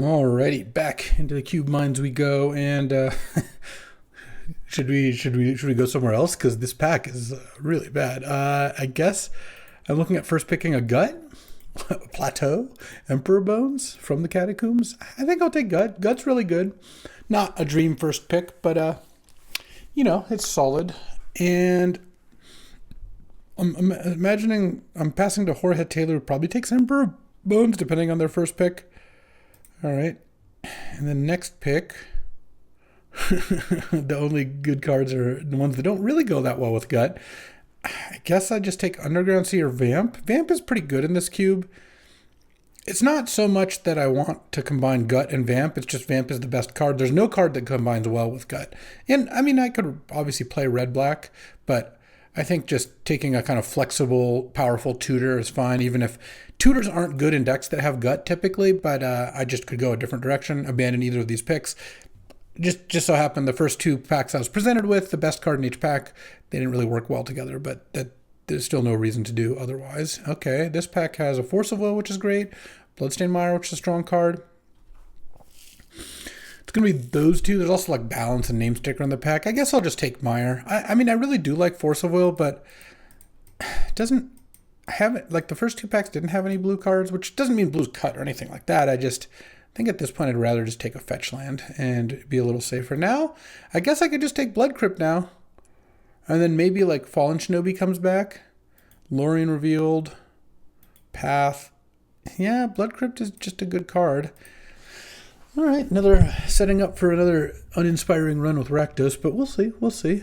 Alrighty, back into the cube mines we go, and should we go somewhere else? Because this pack is really bad. I guess I'm looking at first picking a gut, plateau, emperor bones from the catacombs. I think I'll take gut. Gut's really good. Not a dream first pick, but it's solid. And I'm imagining I'm passing to Jorge Taylor, who probably takes emperor bones depending on their first pick. All right, and the next pick, the only good cards are the ones that don't really go that well with gut. I guess I just take Underground Sea or Vamp. Vamp is pretty good in this cube. It's not so much that I want to combine gut and Vamp. It's just Vamp is the best card. There's no card that combines well with gut. And I mean, I could obviously play red-black, but I think just taking a kind of flexible, powerful tutor is fine, even if tutors aren't good in decks that have gut typically, but I just could go a different direction, abandon either of these picks. Just so happened the first two packs I was presented with, the best card in each pack, they didn't really work well together, but there's still no reason to do otherwise. Okay, this pack has a Force of Will, which is great, Bloodstained Mire, which is a strong card. It's going to be those two. There's also like Balance and Name Sticker in the pack. I guess I'll just take Mire. I mean, I really do like Force of Will, but it doesn't have it. Like the first two packs didn't have any blue cards, which doesn't mean blue's cut or anything like that. I think at this point I'd rather just take a fetch land and be a little safer. Now, I guess I could just take Blood Crypt now. And then maybe like Fallen Shinobi comes back. Lorien Revealed. Path. Yeah, Blood Crypt is just a good card. All right, setting up for another uninspiring run with Rakdos, but we'll see.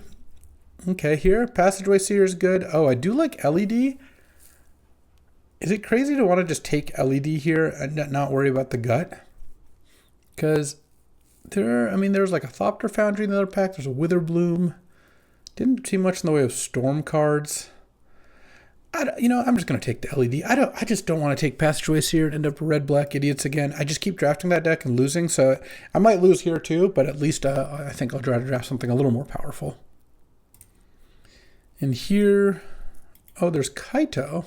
Okay, here, Passageway Seer is good. Oh, I do like LED. Is it crazy to want to just take LED here and not worry about the gut? Because there's like a Thopter Foundry in the other pack. There's a Witherbloom. Didn't see much in the way of Storm cards. I'm just going to take the LED. I just don't want to take Passageway Seer and end up red-black idiots again. I just keep drafting that deck and losing, so I might lose here too, but at least I think I'll try to draft something a little more powerful. And here, there's Kaito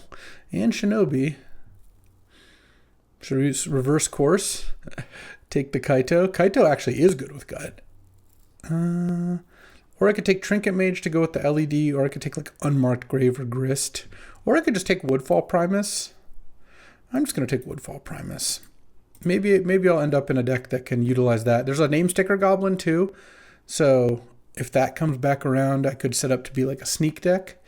and Shinobi. Should we reverse course? Take the Kaito. Kaito actually is good with gut. Or I could take Trinket Mage to go with the LED, or I could take like Unmarked Grave or Grist. Or I could just take Woodfall Primus. I'm just going to take Woodfall Primus. Maybe I'll end up in a deck that can utilize that. There's a Name Sticker Goblin too. So if that comes back around, I could set up to be like a sneak deck.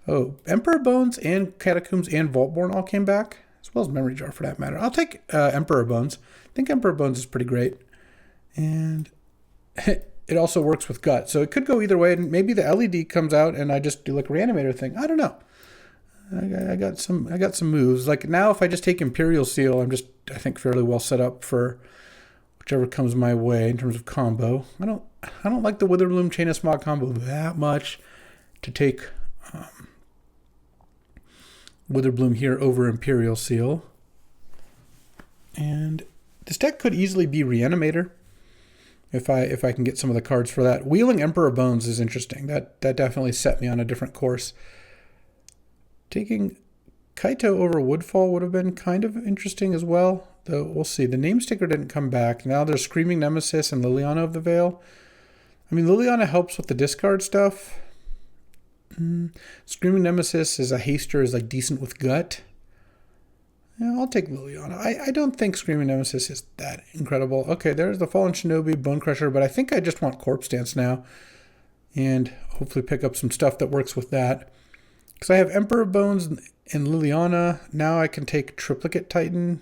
Oh, Emperor Bones and Catacombs and Vaultborn all came back, as well as Memory Jar for that matter. I'll take Emperor Bones. I think Emperor Bones is pretty great. And it also works with gut. So it could go either way. And maybe the LED comes out and I just do like a Reanimator thing. I don't know. I got some moves. Like now if I just take Imperial Seal, I think fairly well set up for whichever comes my way in terms of combo. I don't like the Witherbloom Chain of Smog combo that much to take Witherbloom here over Imperial Seal. And this deck could easily be Reanimator if I can get some of the cards for that. Wheeling Emperor Bones is interesting. That definitely set me on a different course. Taking Kaito over Woodfall would have been kind of interesting as well, though we'll see. The Name Sticker didn't come back. Now there's Screaming Nemesis and Liliana of the Veil. I mean, Liliana helps with the discard stuff. Screaming Nemesis is a haster, is like decent with gut. Yeah, I'll take Liliana. I don't think Screaming Nemesis is that incredible. Okay, there's the Fallen Shinobi, Bone Crusher, but I think I just want Corpse Dance now. And hopefully pick up some stuff that works with that. Because I have Emperor Bones and Liliana. Now I can take Triplicate Titan.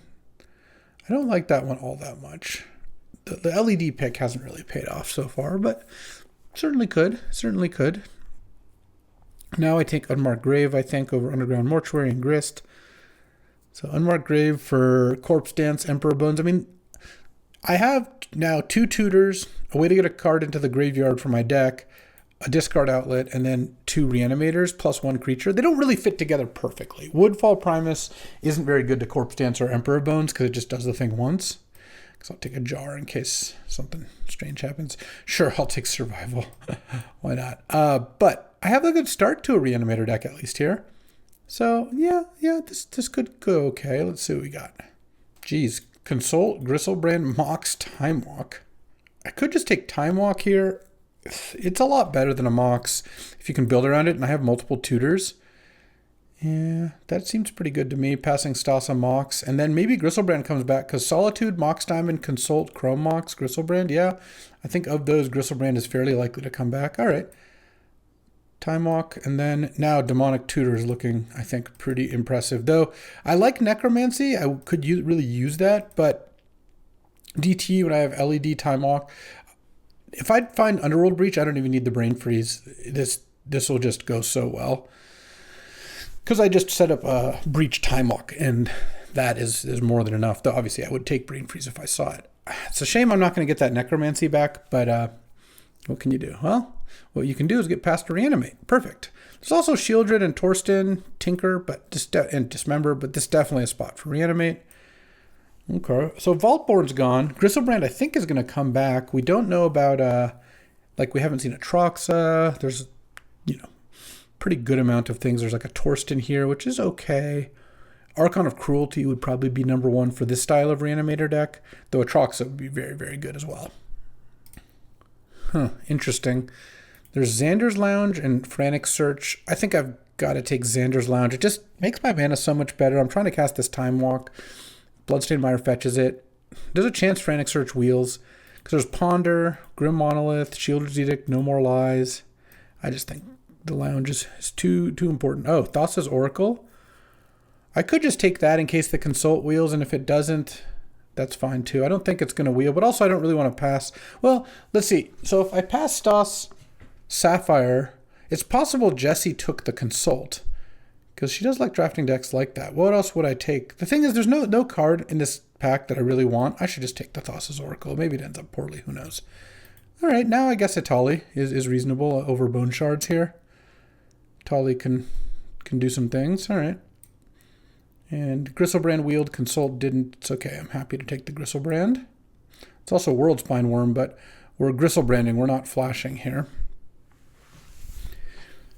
I don't like that one all that much. The LED pick hasn't really paid off so far, but certainly could. Now I take Unmarked Grave, I think, over Underground Mortuary and Grist. So Unmarked Grave for Corpse Dance, Emperor Bones. I mean, I have now 2 tutors, a way to get a card into the graveyard for my deck, a discard outlet, and then 2 Reanimators plus 1 creature. They don't really fit together perfectly. Woodfall Primus isn't very good to Corpse Dance or Emperor Bones because it just does the thing once. Because I'll take a jar in case something strange happens. Sure, I'll take Survival. Why not? But I have a good start to a Reanimator deck at least here. So, yeah, this could go okay. Let's see what we got. Geez, Consult, Griselbrand, Mox, Time Walk. I could just take Time Walk here. It's a lot better than a Mox if you can build around it, and I have multiple tutors. Yeah, that seems pretty good to me, passing Stasa Mox. And then maybe Griselbrand comes back, because Solitude, Mox Diamond, Consult, Chrome Mox, Griselbrand. Yeah, I think of those, Griselbrand is fairly likely to come back. All right. Time Walk, and then now Demonic Tutor is looking, I think, pretty impressive. Though I like Necromancy. I could really use that, but DT, when I have LED Time Walk, if I find Underworld Breach, I don't even need the Brain Freeze. This will just go so well. Because I just set up a Breach Time Walk, and that is more than enough. Though obviously I would take Brain Freeze if I saw it. It's a shame I'm not going to get that Necromancy back, but what can you do? Well, what you can do is get past to Reanimate. Perfect. There's also Shieldred and Torsten, Tinker, and Dismember, but this is definitely a spot for Reanimate. Okay, so Vaultborn's gone. Griselbrand, I think, is going to come back. We don't know about, we haven't seen a Troxa. There's, pretty good amount of things. There's like a Torsten here, which is okay. Archon of Cruelty would probably be number one for this style of Reanimator deck, though a Troxa would be very, very good as well. Interesting. There's Xander's Lounge and Frantic Search. I think I've got to take Xander's Lounge. It just makes my mana so much better. I'm trying to cast this Time Walk. Bloodstained Mire fetches it. There's a chance Frantic Search wheels, because there's Ponder, Grim Monolith, Shieldred's Edict, No More Lies. I just think the Lounge is too important. Oh, Thassa's Oracle. I could just take that in case the Consult wheels, and if it doesn't, that's fine too. I don't think it's going to wheel, but also I don't really want to pass. Well, let's see. So if I pass Stas Sapphire, it's possible Jessie took the Consult, because she does like drafting decks like that. What else would I take? The thing is, there's no card in this pack that I really want. I should just take the Thassa's Oracle. Maybe it ends up poorly. Who knows? All right, now I guess Atali is reasonable over Bone Shards here. Atali can do some things. All right. And Griselbrand wheeled, Consult didn't. It's okay. I'm happy to take the Griselbrand. It's also World Spine Worm, but we're Griselbranding. We're not flashing here.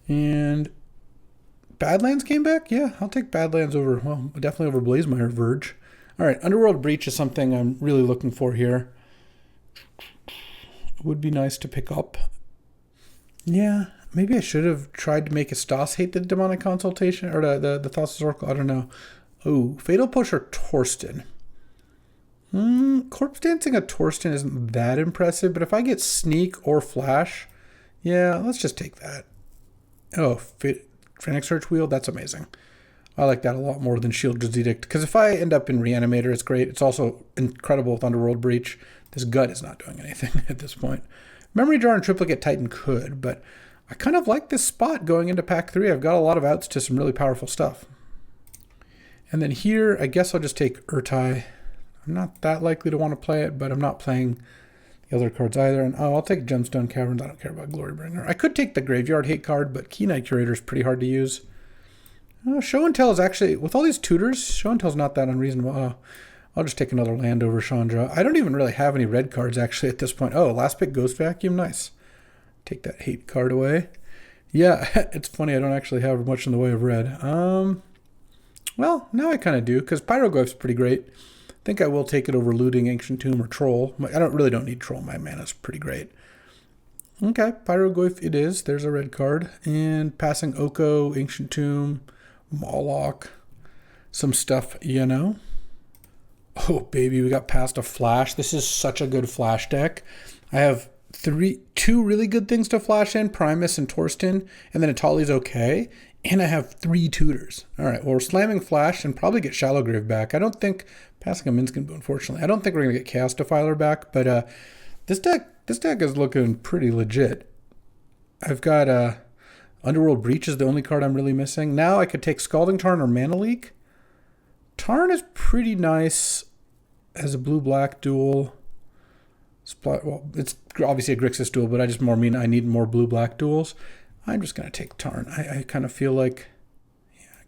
And Badlands came back? Yeah, I'll take Badlands over, well, definitely over Blazemire Verge. All right, Underworld Breach is something I'm really looking for here. Would be nice to pick up. Yeah, maybe I should have tried to make a Stas hate the Demonic Consultation, or the Thassa's Oracle. I don't know. Oh, Fatal Push or Torsten? Corpse Dancing a Torsten isn't that impressive, but if I get Sneak or Flash, yeah, let's just take that. Oh, Frantic Search Wheel, that's amazing. I like that a lot more than Shieldred's Edict, because if I end up in Reanimator, it's great. It's also incredible with Underworld Breach. This Gut is not doing anything at this point. Memory Jar and Triplicate Titan could, but I kind of like this spot going into Pack 3. I've got a lot of outs to some really powerful stuff. And then here, I guess I'll just take Urtai. I'm not that likely to want to play it, but I'm not playing the other cards either. And I'll take Gemstone Caverns. I don't care about Glorybringer. I could take the Graveyard Hate card, but Key Knight Curator is pretty hard to use. Show and Tell is actually, with all these tutors, Show and Tell is not that unreasonable. I'll just take another land over Chandra. I don't even really have any red cards actually at this point. Oh, last pick Ghost Vacuum. Nice. Take that hate card away. Yeah, it's funny. I don't actually have much in the way of red. Well, now I kind of do, because Pyroglyph's pretty great. I think I will take it over Looting, Ancient Tomb, or Troll. I really don't need Troll. My mana's pretty great. Okay, Pyroglyph it is. There's a red card. And passing Oko, Ancient Tomb, Moloch, some stuff, Oh, baby, we got past a Flash. This is such a good Flash deck. I have two really good things to flash in, Primus and Torsten, and then Atali's okay. And I have 3 tutors. All right, well, we're slamming Flash and probably get Shallowgrave back. I don't think, passing a Minskin Boo, unfortunately. I don't think we're going to get Chaos Defiler back, but this deck is looking pretty legit. I've got Underworld Breach is the only card I'm really missing. Now I could take Scalding Tarn or Mana Leak. Tarn is pretty nice as a blue-black duel. Well, it's obviously a Grixis duel, but I just more mean I need more blue-black duels. I'm just going to take Tarn. I kind of feel like,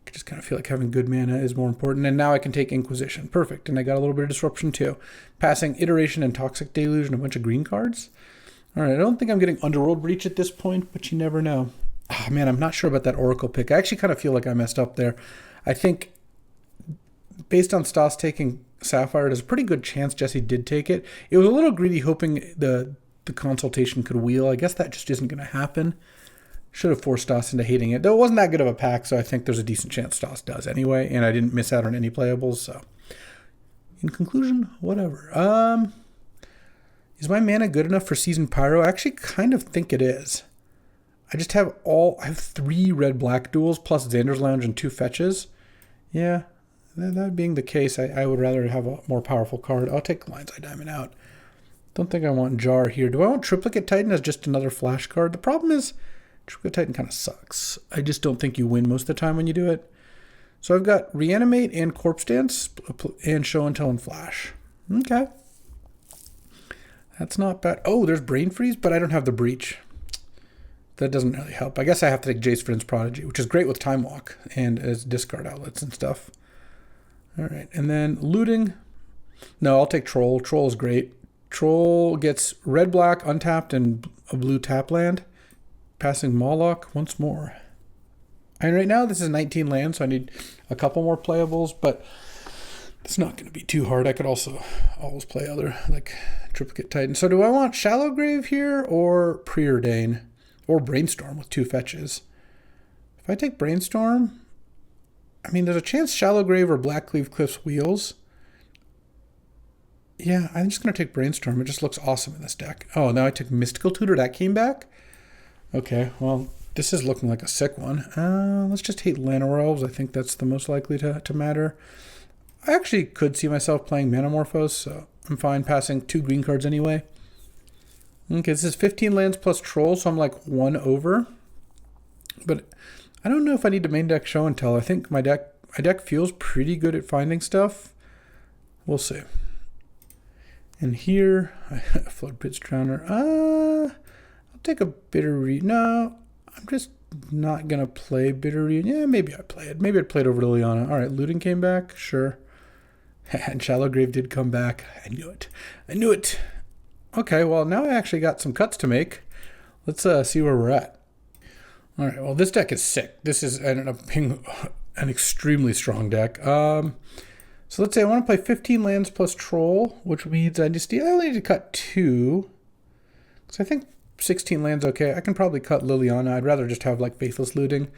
I just kind of feel like having good mana is more important. And now I can take Inquisition. Perfect. And I got a little bit of Disruption too. Passing Iteration and Toxic Deluge and a bunch of green cards. All right, I don't think I'm getting Underworld Breach at this point, but you never know. Oh, man, I'm not sure about that Oracle pick. I actually kind of feel like I messed up there. I think based on Stas taking Sapphire, there's a pretty good chance Jesse did take it. It was a little greedy hoping the consultation could wheel. I guess that just isn't going to happen. Should have forced Stoss into hating it. Though it wasn't that good of a pack, so I think there's a decent chance Stoss does anyway, and I didn't miss out on any playables, so. In conclusion, whatever. Is my mana good enough for Seasoned Pyro? I actually kind of think it is. I have 3 red-black duels plus Xander's Lounge and 2 fetches. Yeah, that being the case, I would rather have a more powerful card. I'll take Lion's Eye Diamond out. Don't think I want Jar here. Do I want Triplicate Titan as just another flash card? The problem is Triplicate Titan kind of sucks. I just don't think you win most of the time when you do it. So I've got Reanimate and Corpse Dance and Show and Tell and Flash. Okay. That's not bad. Oh, there's Brain Freeze, but I don't have the Breach. That doesn't really help. I guess I have to take Jace Vryn's Prodigy, which is great with Time Walk and as discard outlets and stuff. All right, and then looting. No, I'll take Troll. Troll is great. Troll gets red, black, untapped, and a blue tap land. Passing Moloch once more. And right now this is 19 lands, so I need a couple more playables, but it's not going to be too hard. I could also always play other, like Triplicate Titan. So do I want Shallow Grave here or Preordain? Or Brainstorm with 2 fetches? If I take Brainstorm, I mean, there's a chance Shallow Grave or Blackcleave Cliffs wheels. Yeah, I'm just going to take Brainstorm. It just looks awesome in this deck. Oh, now I took Mystical Tutor. That came back? Okay, well, this is looking like a sick one. Let's just hate Llanowar Elves. I think that's the most likely to matter. I actually could see myself playing Manamorphose, so I'm fine passing 2 green cards anyway. Okay, this is 15 lands plus Troll, so I'm like 1 over. But I don't know if I need to main deck Show and Tell. I think my deck feels pretty good at finding stuff. We'll see. And here, Flood Pit's Drowner. I'll take a Bitter Reunion. No, I'm just not going to play Bitter Reunion. Yeah, maybe I play it. Maybe I'd play it over Liliana. All right, Looting came back. Sure. And Shallow Grave did come back. I knew it. I knew it. Okay, well, now I actually got some cuts to make. Let's see where we're at. All right, well, this deck is sick. This is ended up being an extremely strong deck. So let's say I want to play 15 lands plus Troll, which means I only need to cut 2. So I think 16 lands okay. I can probably cut Liliana. I'd rather just have like Faithless Looting.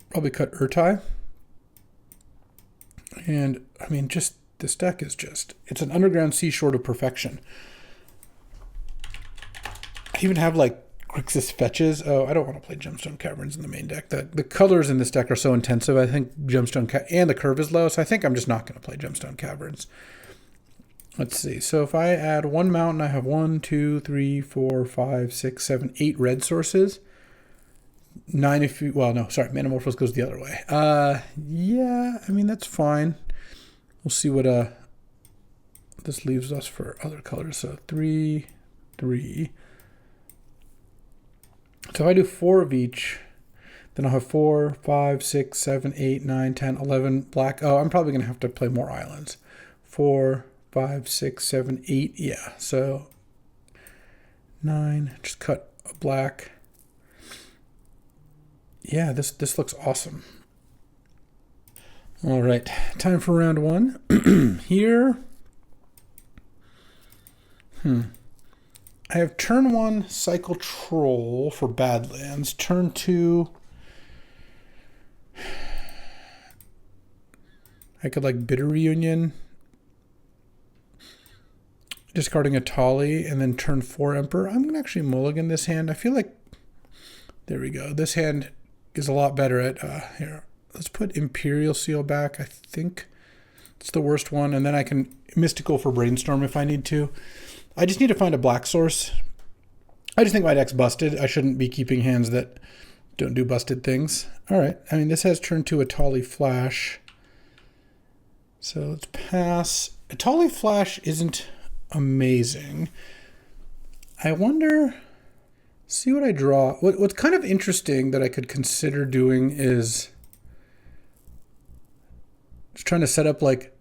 Probably cut Urtai. And, I mean, just this deck is it's an underground seashore to perfection. I even have like Grixis fetches. Oh, I don't want to play Gemstone Caverns in the main deck. The colors in this deck are so intensive. I think and the curve is low, so I think I'm just not going to play Gemstone Caverns. Let's see. So if I add 1 mountain, I have 1, 2, 3, 4, 5, 6, 7, 8 red sources. 9 if you, well, no, sorry, Manamorphose goes the other way. Yeah, I mean, that's fine. We'll see what this leaves us for other colors. So 3, 3. So if I do 4 of each, then I'll have 4, 5, 6, 7, 8, 9, 10, 11 black. Oh, I'm probably going to have to play more islands. 4, 5, 6, 7, 8. Yeah, so 9. Just cut a black. Yeah, this looks awesome. All right, time for round 1. Here. I have turn 1 Cycle Troll for Badlands. Turn 2. I could like Bitter Reunion. Discarding a Tolly, and then turn 4 Emperor. I'm going to actually mulligan this hand. I feel like, there we go. This hand is a lot better at, here. Let's put Imperial Seal back. I think it's the worst one. And then I can Mystical for Brainstorm if I need to. I just need to find a black source. I just think my deck's busted. I shouldn't be keeping hands that don't do busted things. All right. I mean, this has turn 2 Atali Flash. So let's pass. Atali Flash isn't amazing. I wonder, see what I draw. What's kind of interesting that I could consider doing is just trying to set up like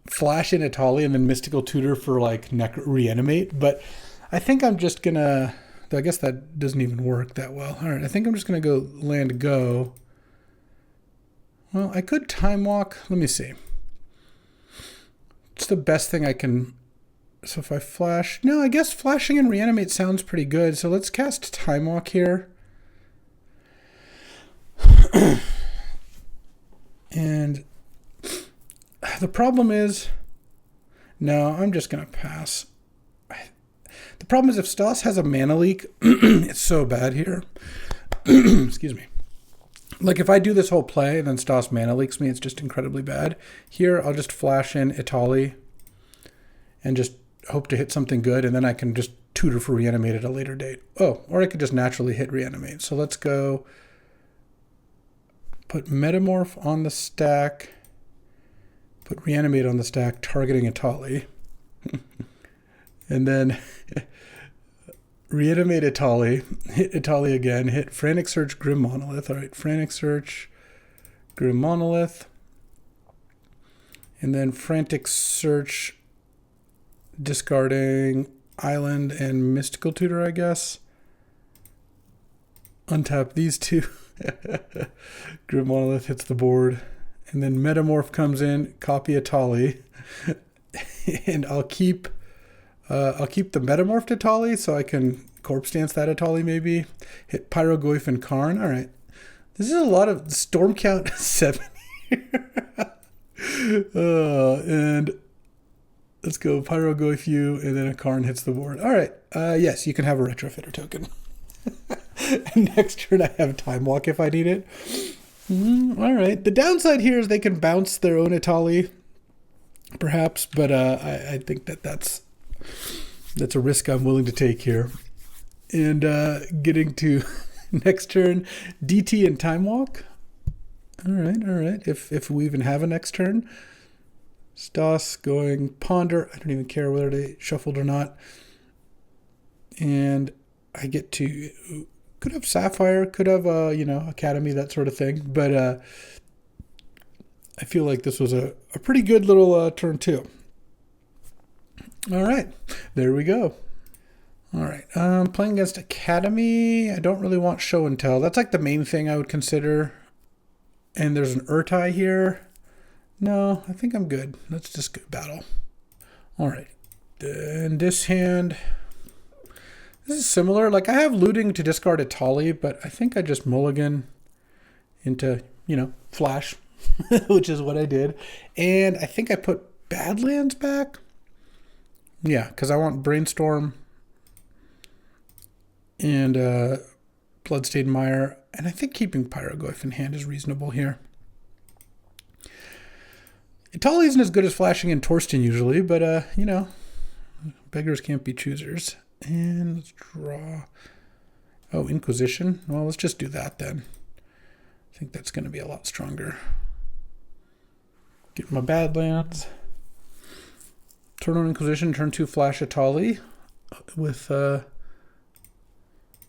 Flash in Atali and then Mystical Tutor for like Reanimate. But I think I'm just gonna, I guess that doesn't even work that well. All right, I think I'm just gonna go land go. Well, I could Time Walk. Let me see. what's the best thing I can... So if I flash... No, I guess flashing and reanimate sounds pretty good. So let's cast Time Walk here. And the problem is... No, I'm just going to pass. The problem is if Stas has a mana leak, it's so bad here. Excuse me. Like if I do this whole play and then Stas mana leaks me, it's just incredibly bad. Here, I'll just flash in Italy and just hope to hit something good, and then I can just tutor for reanimate at a later date. Oh, or I could just naturally hit reanimate. So let's go put Metamorph on the stack, put reanimate on the stack, targeting Italy. And then reanimate Italy, hit Italy again, hit Frantic Search, Grim Monolith. All right, Frantic Search, Grim Monolith. And then Frantic Search, discarding Island and Mystical Tutor, I guess. Untap these two. Grim Monolith hits the board. And then Metamorph comes in, copy Italy. And I'll keep the Metamorphed Italy so I can Corpse Dance that Italy maybe. Hit Pyrogoyf and Karn. All right. This is a lot of Storm Count 7 here. And let's go Pyrogoyf you, and then a Karn hits the board. All right. Yes, you can have a Retrofitter token. And next turn I have Time Walk if I need it. All right. The downside here is they can bounce their own Italy, perhaps, but I think that's a risk I'm willing to take here. And getting to next turn, DT and Time Walk. All right. If we even have a next turn. Stas going Ponder. I don't even care whether they shuffled or not. And I get to... Could have Sapphire, could have, Academy, that sort of thing. But I feel like this was a pretty good little turn too. All right, there we go. All right, playing against Academy. I don't really want Show and Tell. That's like the main thing I would consider. And there's an Urtai here. No, I think I'm good. Let's just go battle. All right, then this hand... This is similar. Like I have looting to discard Italy, but I think I just mulligan into, flash, which is what I did. And I think I put Badlands back. Yeah, because I want Brainstorm and Bloodstained Mire. And I think keeping Pyrogoyf in hand is reasonable here. Italy isn't as good as flashing in Torsten usually, but, beggars can't be choosers. And let's draw. Oh, Inquisition. Well, let's just do that then. I think that's going to be a lot stronger. Get my Badlands. Turn on Inquisition, turn 2 flash Italy with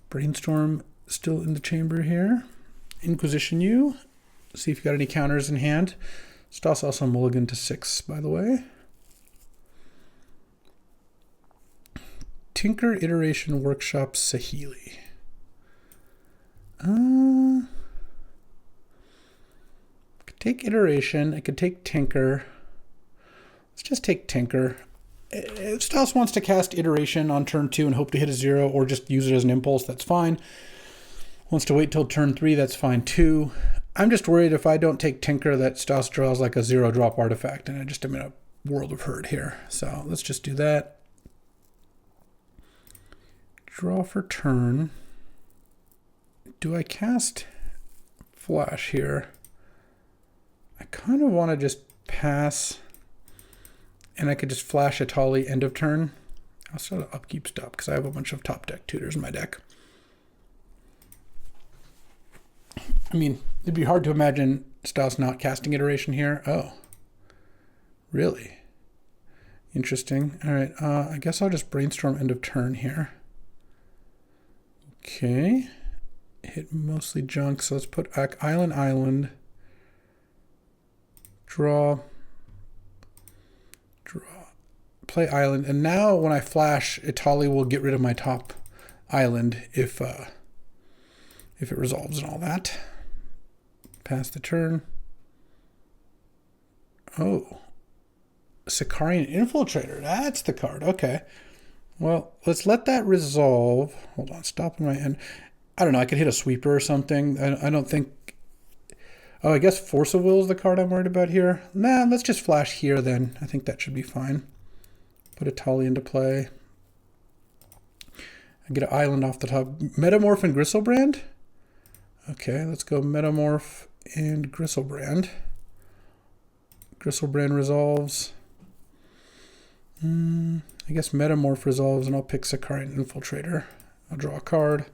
Brainstorm still in the chamber here. Inquisition you. See if you got any counters in hand. Stas also mulligan to 6, by the way. Tinker, Iteration, Workshop, Saheeli. I could take Iteration. I could take Tinker. Let's just take Tinker. If Stas wants to cast Iteration on turn 2 and hope to hit a 0, or just use it as an impulse, that's fine. Wants to wait till turn 3, that's fine too. I'm just worried if I don't take Tinker that Stas draws like a 0-drop artifact, and I just am in a world of hurt here. So let's just do that. Draw for turn. Do I cast Flash here? I kind of want to just pass, and I could just flash Italy end of turn. I'll start an upkeep stop because I have a bunch of top deck tutors in my deck. I mean, it'd be hard to imagine Stas not casting Iteration here. Oh, really? Interesting. All right, I guess I'll just Brainstorm end of turn here. Okay, hit mostly junk, so let's put Island, draw, play Island, and now when I flash, Italy will get rid of my top island if it resolves and all that. Pass the turn. Oh, Sicarian Infiltrator. That's the card. Okay. Well, let's let that resolve. Hold on, stop in my end. I don't know. I could hit a sweeper or something. I don't think. Oh, I guess Force of Will is the card I'm worried about here. Nah, let's just flash here then. I think that should be fine. Put a Tali into play. I get an island off the top. Metamorph and Griselbrand. Okay, let's go Metamorph and Griselbrand. Griselbrand resolves. I guess Metamorph resolves, and I'll pick Sicarian Infiltrator. I'll draw a card,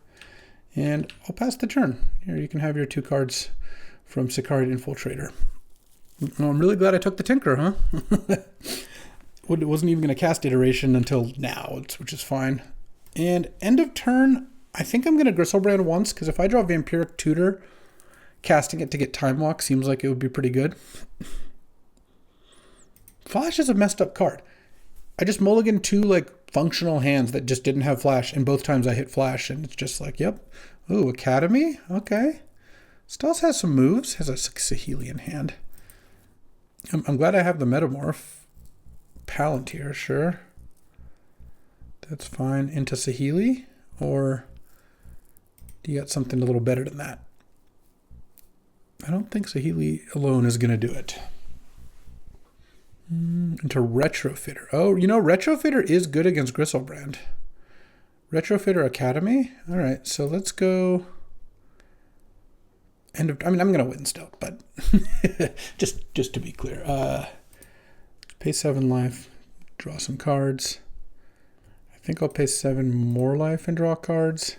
and I'll pass the turn. Here, you can have your 2 cards from Sicarian Infiltrator. Well, I'm really glad I took the Tinker, huh? It wasn't even going to cast Iteration until now, which is fine. And end of turn, I think I'm going to Griselbrand once, because if I draw Vampiric Tutor, casting it to get Time Walk seems like it would be pretty good. Flash is a messed up card. I just mulligan 2 like functional hands that just didn't have Flash, and both times I hit Flash, and it's just like, yep. Ooh, Academy? Okay. Still has some moves. Has a Sahelian hand. I'm glad I have the Metamorph. Palantir, sure. That's fine. Into Saheli? Or do you got something a little better than that? I don't think Saheli alone is going to do it. Into Retrofitter. Oh, you know, Retrofitter is good against Griselbrand. Retrofitter Academy? All right, so let's go... I mean, I'm going to win still, but just to be clear. Pay 7 life, draw some cards. I think I'll pay 7 more life and draw cards.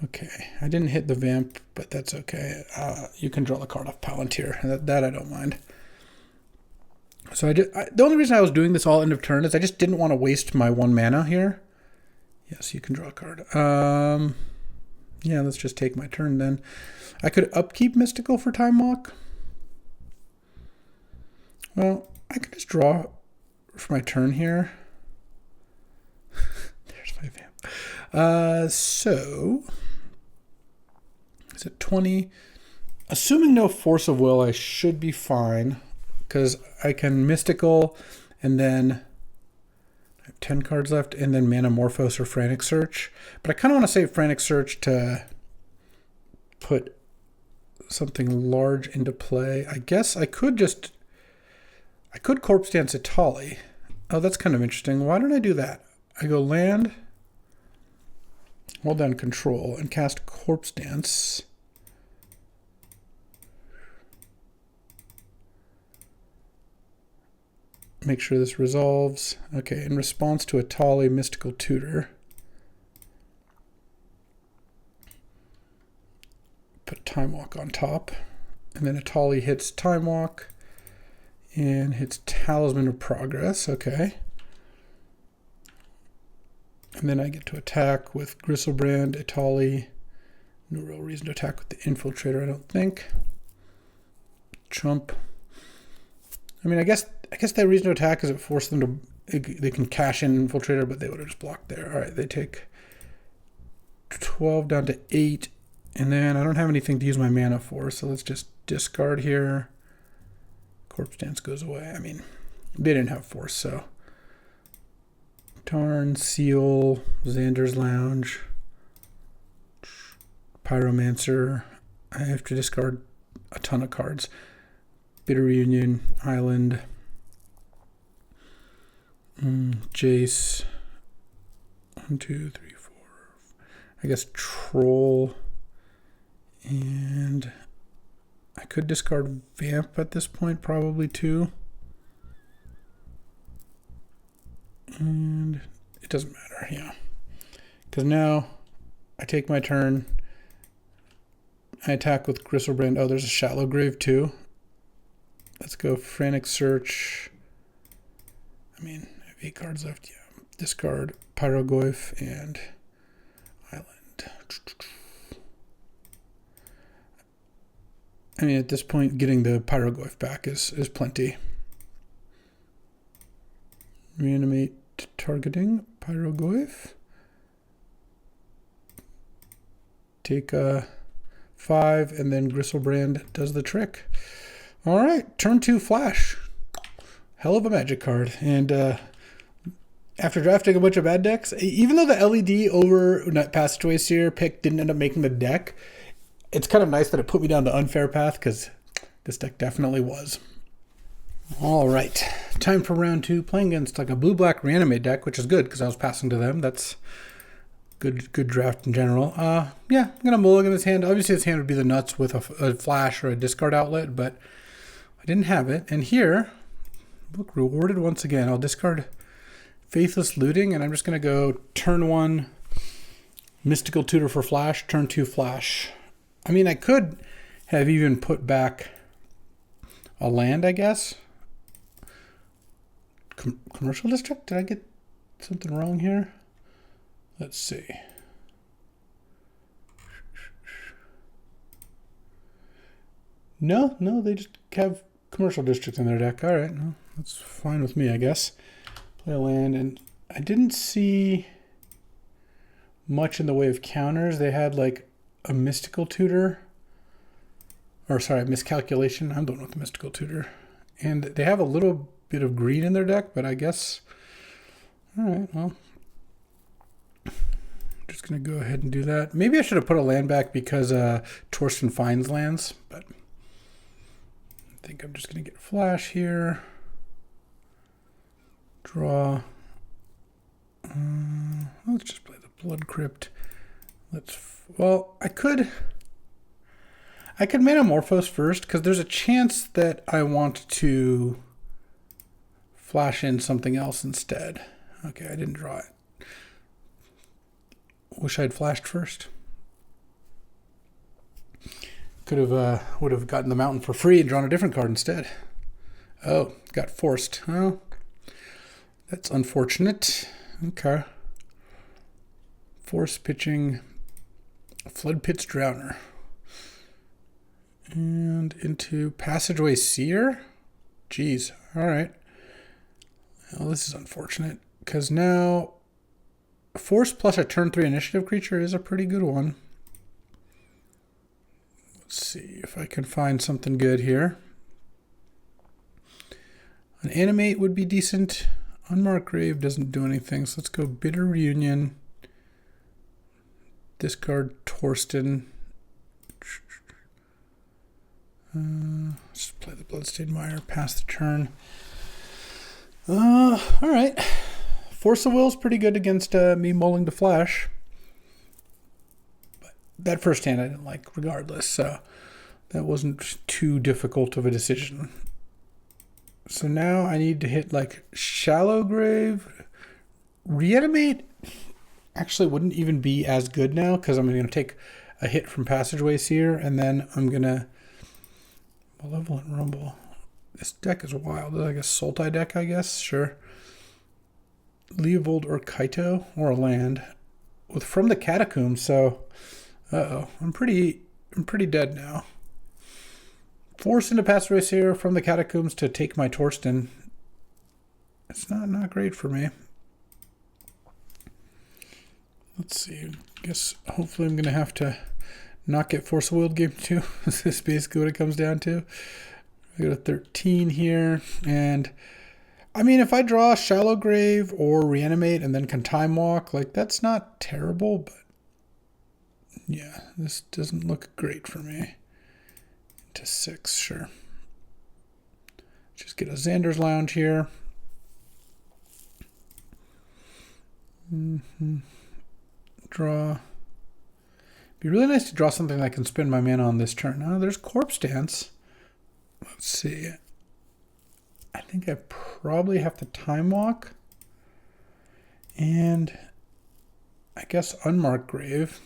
Okay, I didn't hit the Vamp, but that's okay. You can draw the card off Palantir. That I don't mind. So the only reason I was doing this all end of turn is I just didn't want to waste my 1 mana here. Yes, you can draw a card. Yeah, let's just take my turn then. I could upkeep Mystical for Time Walk. Well, I could just draw for my turn here. There's my Vamp. So, is it 20? Assuming no Force of Will, I should be fine. Because I can Mystical, and then I have 10 cards left, and then Manamorphose or Frantic Search. But I kind of want to save Frantic Search to put something large into play. I guess I could Corpse Dance Atali. Oh, that's kind of interesting. Why don't I do that? I go land, hold down Control, and cast Corpse Dance. Make sure this resolves. Okay, in response to Atali, Mystical Tutor. Put Time Walk on top. And then Atali hits Time Walk and hits Talisman of Progress. Okay. And then I get to attack with Griselbrand, Atali. No real reason to attack with the Infiltrator, I don't think. Chump. I mean, I guess their reason to attack is it forced them to... They can cash in Infiltrator, but they would have just blocked there. All right, they take 12 down to 8. And then I don't have anything to use my mana for, so let's just discard here. Corpse Dance goes away. I mean, they didn't have force, so... Tarn, Seal, Xander's Lounge, Pyromancer. I have to discard a ton of cards. Bitter Reunion, Island, Jace, 1, 2, 3, 4. I guess Troll, and I could discard Vamp at this point, probably too. And it doesn't matter, yeah. Because now I take my turn. I attack with Griselbrand. Oh, there's a Shallow Grave too. Let's go Frantic Search. I mean, I have 8 cards left. Yeah. Discard Pyrogoyf and Island. I mean, at this point, getting the Pyrogoyf back is plenty. Reanimate targeting Pyrogoyf. Take a 5, and then Griselbrand does the trick. All right, turn 2 flash. hell of a Magic card. And after drafting a bunch of bad decks, even though the LED over Passageway Seer pick didn't end up making the deck, it's kind of nice that it put me down the unfair path, because this deck definitely was. All right, time for round 2. Playing against like a blue-black reanimate deck, which is good because I was passing to them. That's good draft in general. Yeah, I'm gonna mulligan this hand. Obviously, this hand would be the nuts with a flash or a discard outlet, but I didn't have it. And here, look, rewarded once again. I'll discard Faithless Looting, and I'm just gonna go turn 1 Mystical Tutor for flash, turn 2 flash. I mean, I could have even put back a land, I guess. Commercial District? Did I get something wrong here? Let's see. No, they just have Commercial District in their deck. All right, no, that's fine with me, I guess. Play a land, and I didn't see much in the way of counters. They had like a Mystical Tutor. Or sorry, Miscalculation. I'm the one with the Mystical Tutor. And they have a little bit of green in their deck, but I guess... Alright, well... I'm just going to go ahead and do that. Maybe I should have put a land back because Torsten finds lands, but... I think I'm just going to get flash here. Draw. Let's just play the Blood Crypt. Well, I could Metamorphose first, because there's a chance that I want to flash in something else instead. Okay, I didn't draw it. Wish I'd flashed first. Would have gotten the mountain for free and drawn a different card instead. Oh, got forced. Oh, that's unfortunate. Okay. Force pitching Flood Pit's Drowner. And into Passageway Seer? Jeez, alright. Well, this is unfortunate, because now Force plus a turn 3 initiative creature is a pretty good one. Let's see if I can find something good here. An Animate would be decent. Unmarked Grave doesn't do anything, so let's go Bitter Reunion. Discard Torsten. Let's play the Bloodstained Mire, pass the turn. Alright. Force of Will is pretty good against me mulling to flash. But that first hand I didn't like regardless, so that wasn't too difficult of a decision. So now I need to hit like Shallow Grave. Reanimate actually wouldn't even be as good now, because I'm going to take a hit from Passageway Seer, and then I'm going to Malevolent Rumble. This deck is wild. Like a Sultai deck, I guess. Sure. Leovold or Kaito, or a land with From the Catacombs. So, I'm pretty dead now. Force into Passageway Seer from the Catacombs to take my Torsten. It's not great for me. Let's see. I guess hopefully I'm gonna have to not get Force of Will game 2. This is basically what it comes down to. I got a 13 here, and I mean, if I draw Shallow Grave or Reanimate and then can Time Walk, like, that's not terrible, but yeah, this doesn't look great for me. To 6, sure. Just get a Xander's Lounge here. Draw. Be really nice to draw something that I can spend my mana on this turn. Oh, there's Corpse Dance. Let's see. I think I probably have to Time Walk. And I guess Unmarked Grave.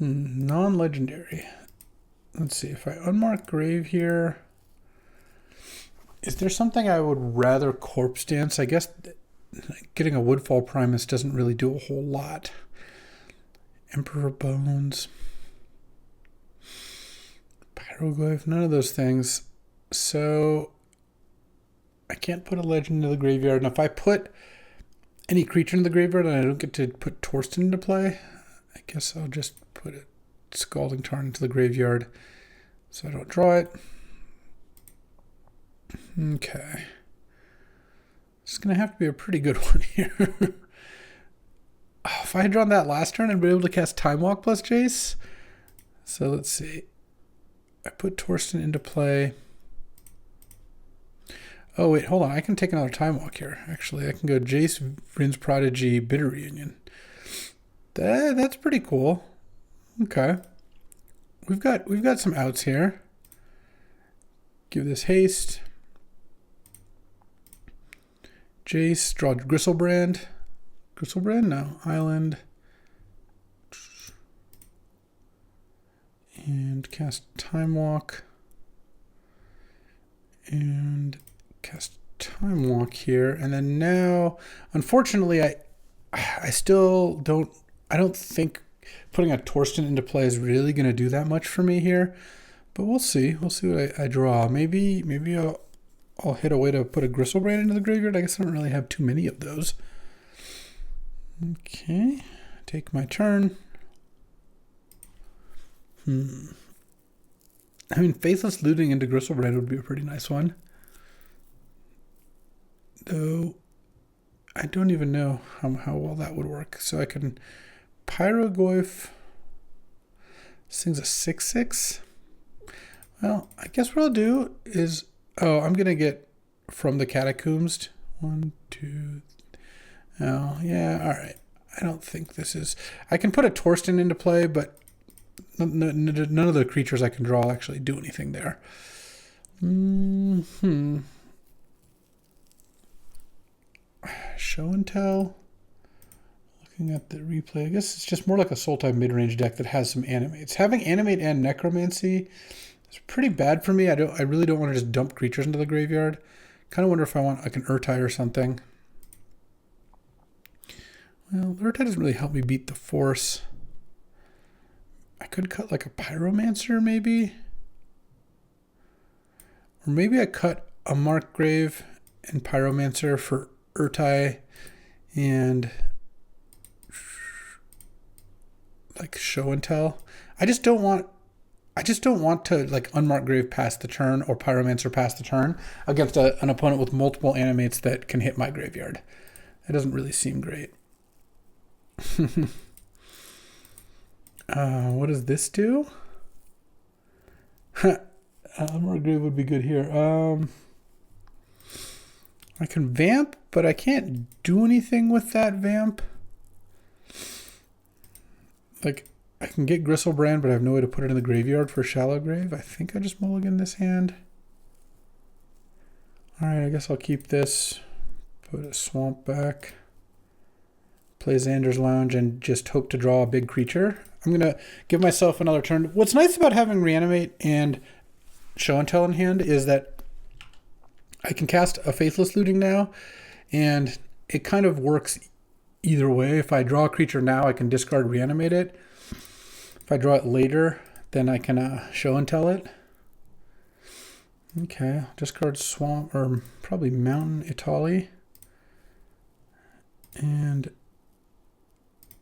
Non-legendary. Let's see. If I Unmarked Grave here, is there something I would rather Corpse Dance? I guess getting a Woodfall Primus doesn't really do a whole lot. Emperor Bones. Pyroglyph, none of those things. So I can't put a legend into the graveyard. And if I put any creature in the graveyard and I don't get to put Torsten into play, I guess I'll just put it Scalding Tarn into the graveyard so I don't draw it. Okay. is going to have to be a pretty good one here. Oh, if I had drawn that last turn, I'd be able to cast Time Walk plus Jace. So let's see. I put Torsten into play. Oh, wait, hold on. I can take another Time Walk here. Actually, I can go Jace, Vryn's Prodigy, Bitter Reunion. That's pretty cool. Okay. We've got some outs here. Give this haste. Jace, draw Griselbrand. Griselbrand? No. Island. And cast Time Walk. And cast Time Walk here. And then now, unfortunately, I still don't, I don't think putting a Torsten into play is really going to do that much for me here. But we'll see. We'll see what I draw. Maybe I'll hit a way to put a Griselbrand into the graveyard. I guess I don't really have too many of those. Okay. Take my turn. I mean, Faithless Looting into Griselbrand would be a pretty nice one. Though, I don't even know how well that would work. So I can Pyrogoyf. This thing's a 6/6. Well, I guess what I'll do is, I'm going to get From the Catacombs. 1, 2. Oh, yeah, all right. I don't think this is... I can put a Torsten into play, but none of the creatures I can draw actually do anything there. Show and Tell. Looking at the replay, I guess it's just more like a Sultai mid-range deck that has some animates. Having animate and necromancy is pretty bad for me. I really don't want to just dump creatures into the graveyard. Kind of wonder if I want like an Urtai or something. Well, the Urtai doesn't really help me beat the Force. I could cut like a Pyromancer maybe. Or maybe I cut a Markgrave and Pyromancer for Urtai and like Show and Tell. I just don't want to like Unmarked past the turn or Pyromancer past the turn against an opponent with multiple animates that can hit my graveyard. That doesn't really seem great. What does this do? Unmarked would be good here. I can Vamp, but I can't do anything with that Vamp. Like, I can get Griselbrand, but I have no way to put it in the graveyard for Shallow Grave. I think I just mulligan this hand. Alright, I guess I'll keep this. Put a Swamp back. Play Xander's Lounge and just hope to draw a big creature. I'm going to give myself another turn. What's nice about having Reanimate and Show and Tell in hand is that I can cast a Faithless Looting now, and it kind of works either way. If I draw a creature now, I can discard Reanimate it. If I draw it later, then I can Show and Tell it. Okay, discard Swamp, or probably Mountain Italy. And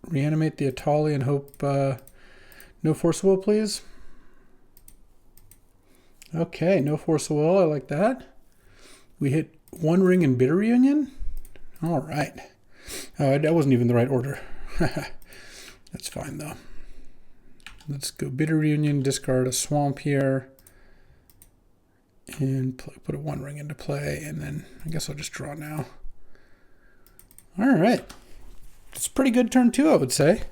Reanimate the Italy and hope no Force of Will, please. Okay, no Force of Will, I like that. We hit One Ring and Bitter Reunion. All right. Oh, that wasn't even the right order. That's fine, though. Let's go Bitter Reunion, discard a Swamp here, and put a One Ring into play, and then I guess I'll just draw now. All right. It's a pretty good turn 2, I would say.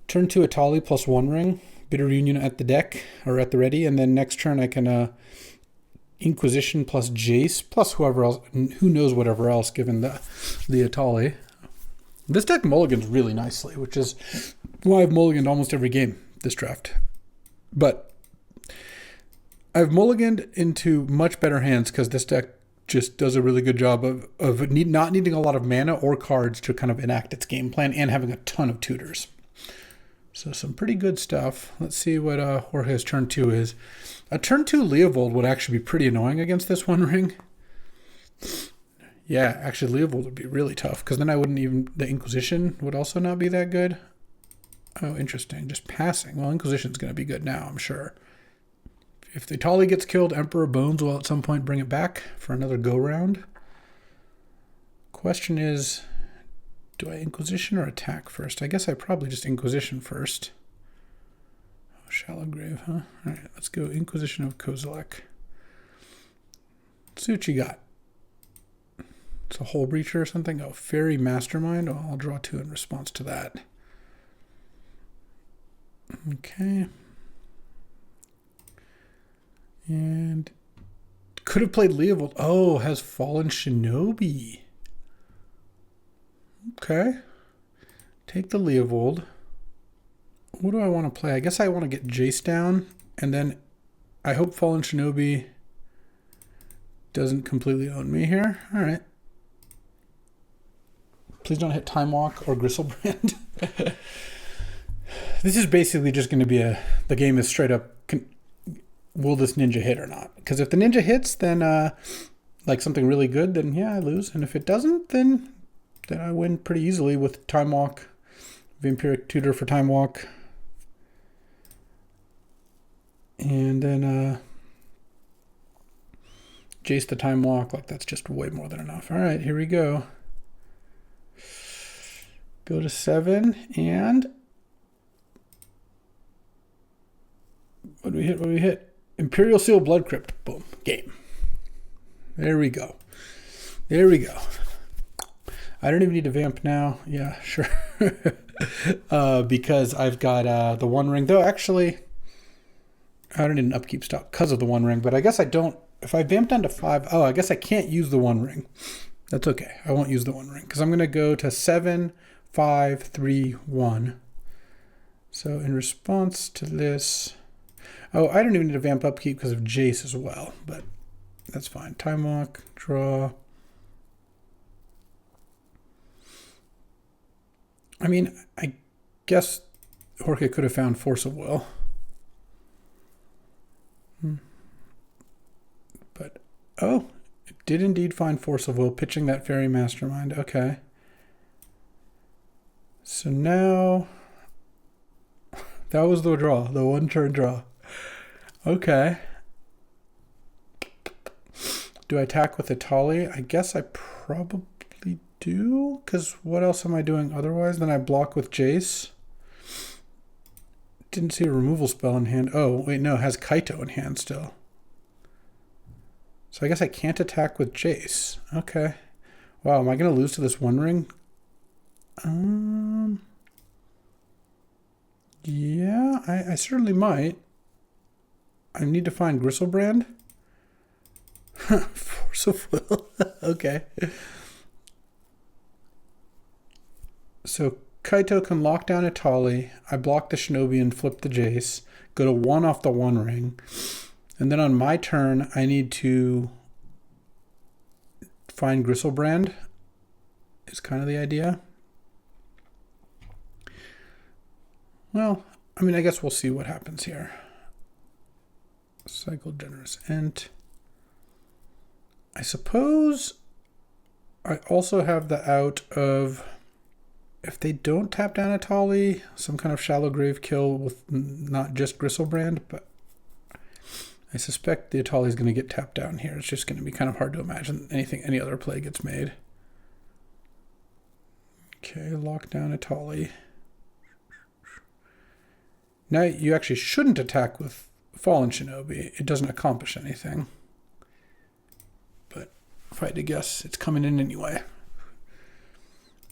Turn 2 Italy plus One Ring, Bitter Reunion at the deck, or at the ready, and then next turn I can Inquisition plus Jace, plus whoever else, who knows whatever else, given the Italy. This deck mulligans really nicely, which is why I've mulliganed almost every game this draft. But I've mulliganed into much better hands because this deck just does a really good job of not needing a lot of mana or cards to kind of enact its game plan and having a ton of tutors. So some pretty good stuff. Let's see what Jorge's turn 2 is. A turn 2 Leovold would actually be pretty annoying against this One Ring. Yeah, actually Leovold would be really tough because then I wouldn't even... The Inquisition would also not be that good. Oh, interesting. Just passing. Well, Inquisition's going to be good now, I'm sure. If the Italy gets killed, Emperor Bones will at some point bring it back for another go-round. question is, do I Inquisition or attack first? I guess I probably just Inquisition first. Oh, Shallow Grave, huh? All right, let's go Inquisition of Kozilek. Let's see what you got. It's a Hole Breacher or something. Oh, Fairy Mastermind. Oh, I'll draw 2 in response to that. Okay. And could have played Leovold. Oh, has Fallen Shinobi. Okay. Take the Leovold. What do I want to play? I guess I want to get Jace down, and then I hope Fallen Shinobi doesn't completely own me here. All right. Please don't hit Time Walk or Gristlebrand. This is basically just going to be the game is straight up, will this ninja hit or not? Because if the ninja hits, then like something really good, then yeah, I lose. And if it doesn't, then I win pretty easily with Time Walk, Vampiric Tutor for Time Walk. And then Jace the Time Walk, like that's just way more than enough. All right, here we go. Go to 7, and what do we hit? What do we hit? Imperial Seal Blood Crypt. Boom. Game. There we go. There we go. I don't even need to vamp now. Yeah, sure. Because I've got the One Ring. Though, actually, I don't need an upkeep stop because of the One Ring. But I guess I don't. If I vamp down to 5, oh, I guess I can't use the One Ring. That's okay. I won't use the One Ring because I'm going to go to 7, 5, 3, 1. So in response to this, oh, I don't even need to vamp upkeep because of Jace as well, but that's fine. Time Walk, draw. I mean, I guess Jorge could have found Force of Will. But, oh, it did indeed find Force of Will, pitching that Fairy Mastermind. Okay. So now, that was the draw, the 1-turn draw. Okay. Do I attack with Atali? I guess I probably do, because what else am I doing otherwise? Then I block with Jace. Didn't see a removal spell in hand. Oh, wait, no, it has Kaito in hand still. So I guess I can't attack with Jace. Okay. Wow, am I going to lose to this One Ring? Yeah, I certainly might. I need to find Gristlebrand. Force of Will. Okay. So Kaito can lock down Atali. I block the Shinobi and flip the Jace. Go to 1 off the One Ring. And then on my turn, I need to find Gristlebrand. Is kind of the idea. Well, I mean, I guess we'll see what happens here. Cycle Generous Ent. I suppose I also have the out of, if they don't tap down Atali, some kind of Shallow Grave kill with not just Gristlebrand, but I suspect the Atali is going to get tapped down here. It's just going to be kind of hard to imagine any other play gets made. Okay, lock down Atali. Now you actually shouldn't attack with Fallen Shinobi. It doesn't accomplish anything. But if I had to guess, it's coming in anyway.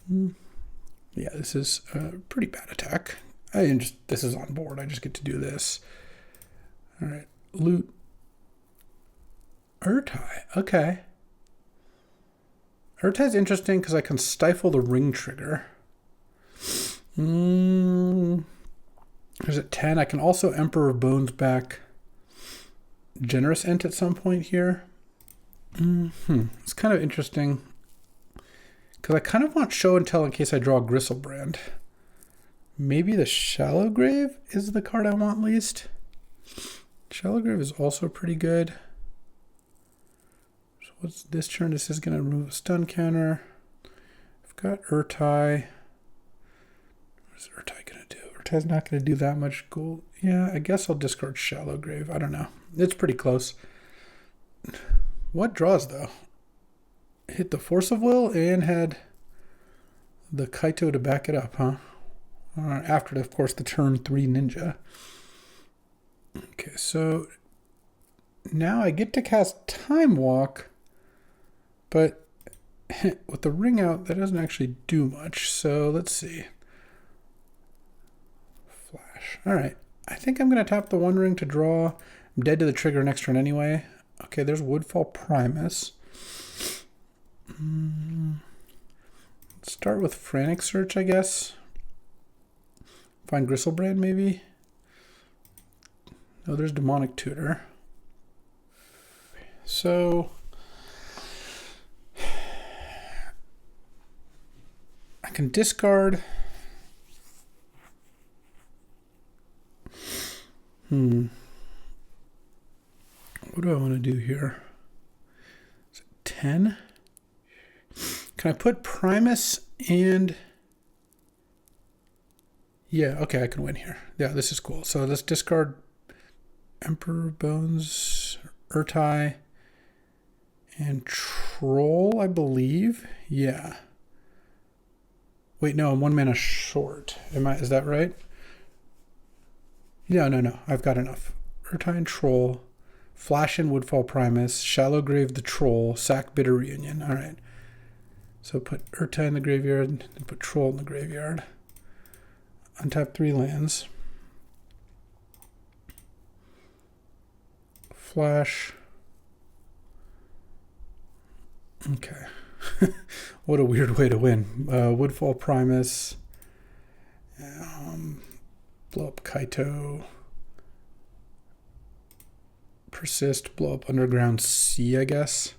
Yeah, this is a pretty bad attack. This is on board. I just get to do this. All right, loot. Urtai. Okay. Urtai's interesting because I can stifle the ring trigger. There's at 10. I can also Emperor of Bones back Generous Ent at some point here. It's kind of interesting because I kind of want Show and Tell in case I draw Gristlebrand. Maybe the Shallow Grave is the card I want least. Shallow Grave is also pretty good. So what's this turn? This is going to remove a stun counter. I've got Urtai. What's Urtai going to do? Urtai's not going to do that much gold. Yeah, I guess I'll discard Shallow Grave. I don't know. It's pretty close. What draws, though? hit the Force of Will and had the Kaito to back it up, huh? After, of course, the turn 3 ninja. Okay, so now I get to cast Time Walk, but with the ring out, that doesn't actually do much. So let's see. Flash. All right. I think I'm going to tap the One Ring to draw. I'm dead to the trigger next turn anyway. Okay, there's Woodfall Primus. Let's start with Frantic Search, I guess. Find Gristlebrand, maybe. Oh, there's Demonic Tutor. So I can discard. What do I want to do here? Is it 10? Can I put Primus and... Yeah, okay, I can win here. Yeah, this is cool. So let's discard Emperor Bones, Urtai, and Troll, I believe. Yeah. Wait, no, I'm 1 mana short. Is that right? No. I've got enough. Urtai and Troll, Flash and Woodfall Primus, Shallow Grave the Troll, sack Bitter Reunion. All right. So put Urtai in the graveyard and put Troll in the graveyard. Untap 3 lands. Flash. Okay. What a weird way to win. Woodfall Primus. Blow up Kaito. Persist. Blow up Underground Sea, I guess.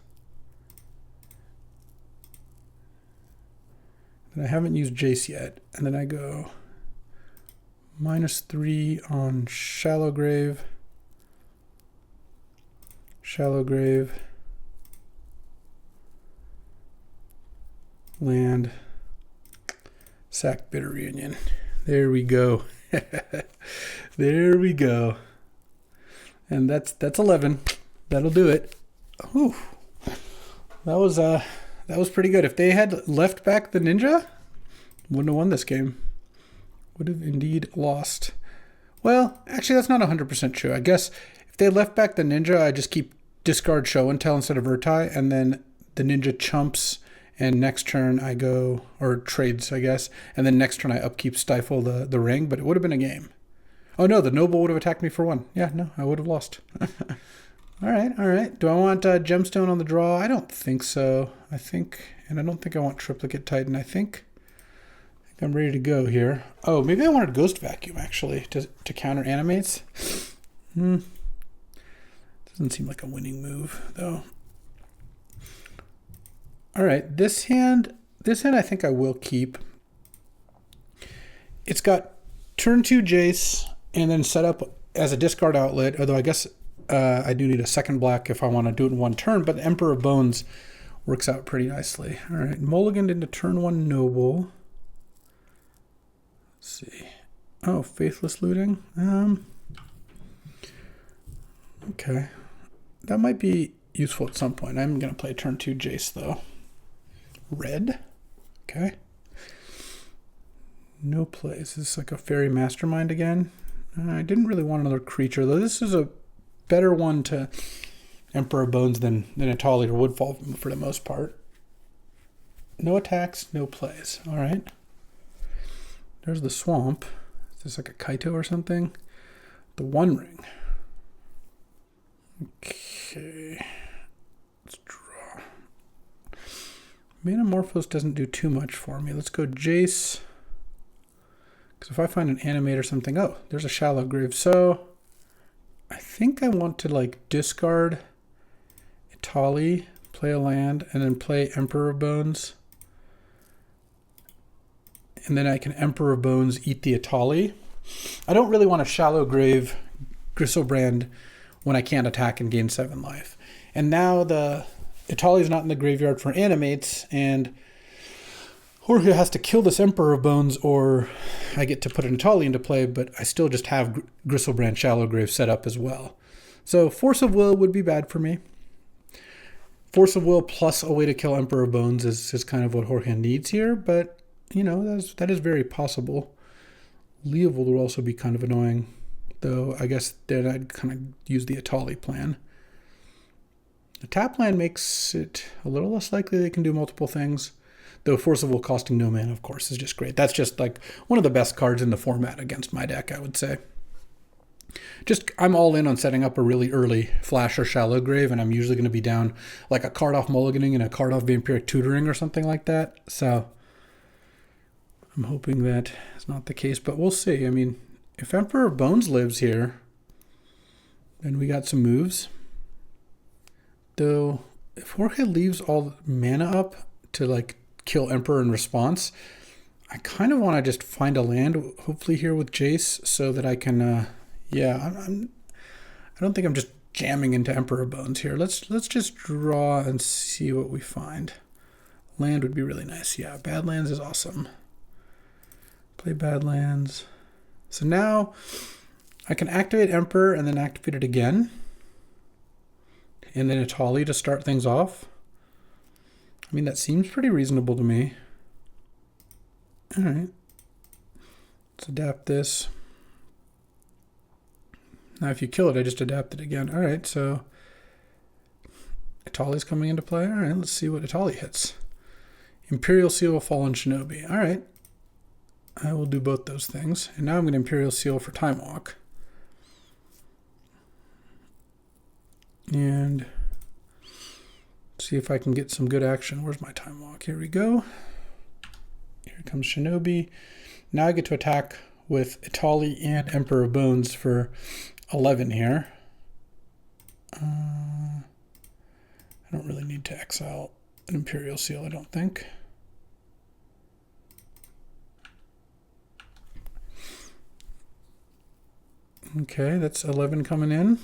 And I haven't used Jace yet. And then I go -3 on Shallow Grave. Shallow Grave. Land. Sack Bitter Reunion. There we go. There we go. And that's 11. That'll do it. Whew. That was pretty good. If they had left back the ninja, wouldn't have won this game. Would have indeed lost. Well, actually, that's not 100% true. I guess if they left back the ninja, I just keep discard Show and Tell instead of Urtai, and then the ninja chumps, and next turn I go, or trades, I guess, and then next turn I upkeep Stifle the ring, but it would have been a game. Oh no, the noble would have attacked me for 1. Yeah, no, I would have lost. All right. Do I want Gemstone on the draw? I don't think so. I don't think I want Triplicate Titan. I think I'm ready to go here. Oh, maybe I wanted Ghost Vacuum, actually, to counter animates. Doesn't seem like a winning move, though. All right, this hand I think I will keep. It's got turn 2 Jace, and then set up as a discard outlet, although I guess I do need a second black if I want to do it in 1 turn, but Emperor of Bones works out pretty nicely. All right, mulliganed into turn 1 Noble. Let's see. Oh, Faithless Looting. Okay. That might be useful at some point. I'm going to play turn 2 Jace, though. Red. Okay. No plays. Is this like a Fairy Mastermind again? I didn't really want another creature, though. This is a better one to Emperor Bones than Atali or Woodfall for the most part. No attacks, no plays. All right. There's the Swamp. Is this like a Kaito or something? The One Ring. Okay. Let's draw. Metamorphose doesn't do too much for me. Let's go Jace. Because if I find an animate or something... Oh, there's a Shallow Grave. So I think I want to like discard Atali, play a land, and then play Emperor of Bones. And then I can Emperor of Bones eat the Atali. I don't really want a Shallow Grave Gristlebrand when I can't attack and gain 7 life. And now the Atali is not in the graveyard for animates, and Jorge has to kill this Emperor of Bones, or I get to put an Atali into play, but I still just have Gristlebrand Shallow Grave set up as well. So Force of Will would be bad for me. Force of Will plus a way to kill Emperor of Bones is kind of what Jorge needs here, but, you know, that is very possible. Leovold would also be kind of annoying, though I guess then I'd kind of use the Atali plan. The tap plan makes it a little less likely they can do multiple things, though Force of Will costing no mana, of course, is just great. That's just like one of the best cards in the format against my deck, I would say. Just, I'm all in on setting up a really early Flash or Shallow Grave, and I'm usually going to be down like a card off mulliganing and a card off Vampiric Tutoring or something like that. So I'm hoping that is not the case, but we'll see. I mean, if Emperor of Bones lives here, then we got some moves. Though, if Jorge leaves all mana up to like kill Emperor in response, I kind of want to just find a land, hopefully here with Jace, so that I can... Yeah, I don't think I'm just jamming into Emperor Bones here. Let's just draw and see what we find. Land would be really nice. Yeah, Badlands is awesome. Play Badlands. So now I can activate Emperor and then activate it again. And then Atali to start things off. I mean, that seems pretty reasonable to me. All right. Let's adapt this. Now, if you kill it, I just adapt it again. All right, so Atali's coming into play. All right, let's see what Atali hits. Imperial Seal, Fallen Shinobi. All right, I will do both those things. And now I'm going to Imperial Seal for Time Walk. And see if I can get some good action. Where's my Time Walk? Here we go. Here comes Shinobi. Now I get to attack with Atali and Emperor of Bones for 11 here. I don't really need to exile an Imperial Seal, I don't think. Okay, that's 11 coming in.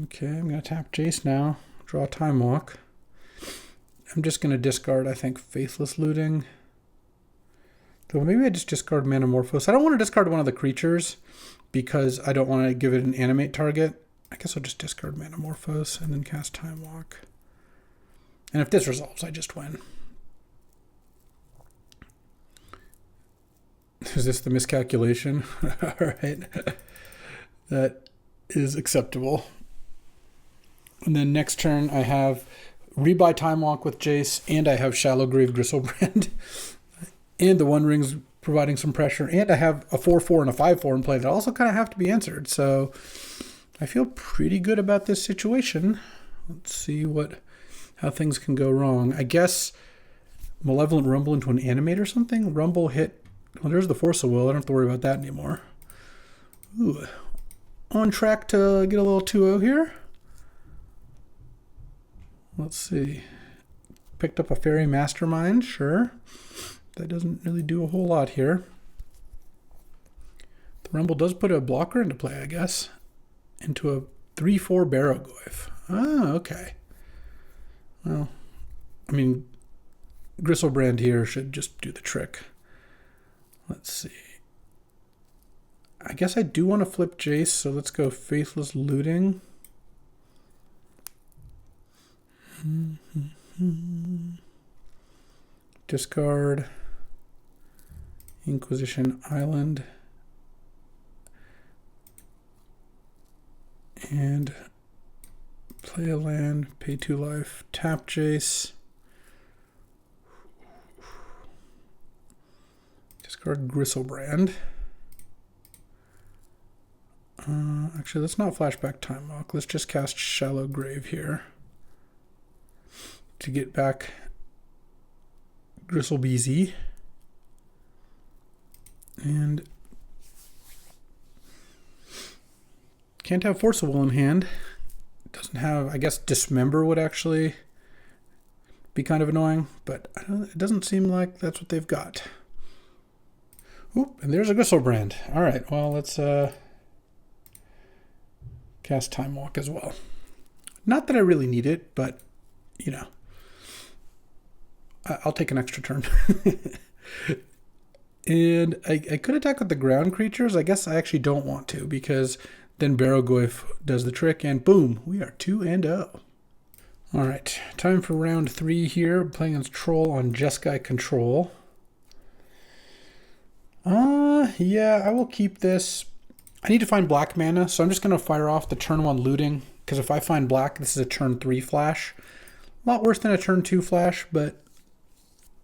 Okay, I'm going to tap Jace now, draw Time Walk. I'm just going to discard, I think, Faithless Looting. So maybe I just discard Manamorphose. I don't want to discard one of the creatures because I don't want to give it an animate target. I guess I'll just discard Manamorphose and then cast Time Walk. And if this resolves, I just win. Is this the miscalculation? All right. That is acceptable. And then next turn I have Rebuy Time Walk with Jace, and I have Shallow Grave Gristlebrand. And the One Ring's providing some pressure. And I have a 4/4 and a 5/4 in play that also kind of have to be answered. So I feel pretty good about this situation. Let's see how things can go wrong. I guess Malevolent Rumble into an animate or something. Rumble hit. Well, there's the Force of Will. I don't have to worry about that anymore. Ooh. On track to get a little 2-0 here. Let's see. Picked up a Fairy Mastermind. Sure. That doesn't really do a whole lot here. The Rumble does put a blocker into play, I guess. Into a 3/4 Barrowgoyf. Oh, okay. Well, I mean, Gristlebrand here should just do the trick. Let's see. I guess I do want to flip Jace, so let's go Faithless Looting. Discard Inquisition Island and play a land, pay 2 life, tap Jace, discard Gristlebrand. Actually, let's not flashback Time Walk. Let's just cast Shallow Grave here to get back Gristlebeezy. And can't have Force of Will in hand. Doesn't have, I guess Dismember would actually be kind of annoying, but it doesn't seem like that's what they've got. Oop, and there's a Gristlebrand. All right, well, let's cast Time Walk as well. Not that I really need it, but, you know, I'll take an extra turn. And I could attack with the ground creatures. I guess I actually don't want to, because then Barrowgoyf does the trick, and boom, we are 2-0. All right, time for round 3 here. I'm playing against Troll on Jeskai Control. Yeah, I will keep this. I need to find black mana, so I'm just going to fire off the turn 1 looting, because if I find black, this is a turn 3 flash. A lot worse than a turn 2 flash, but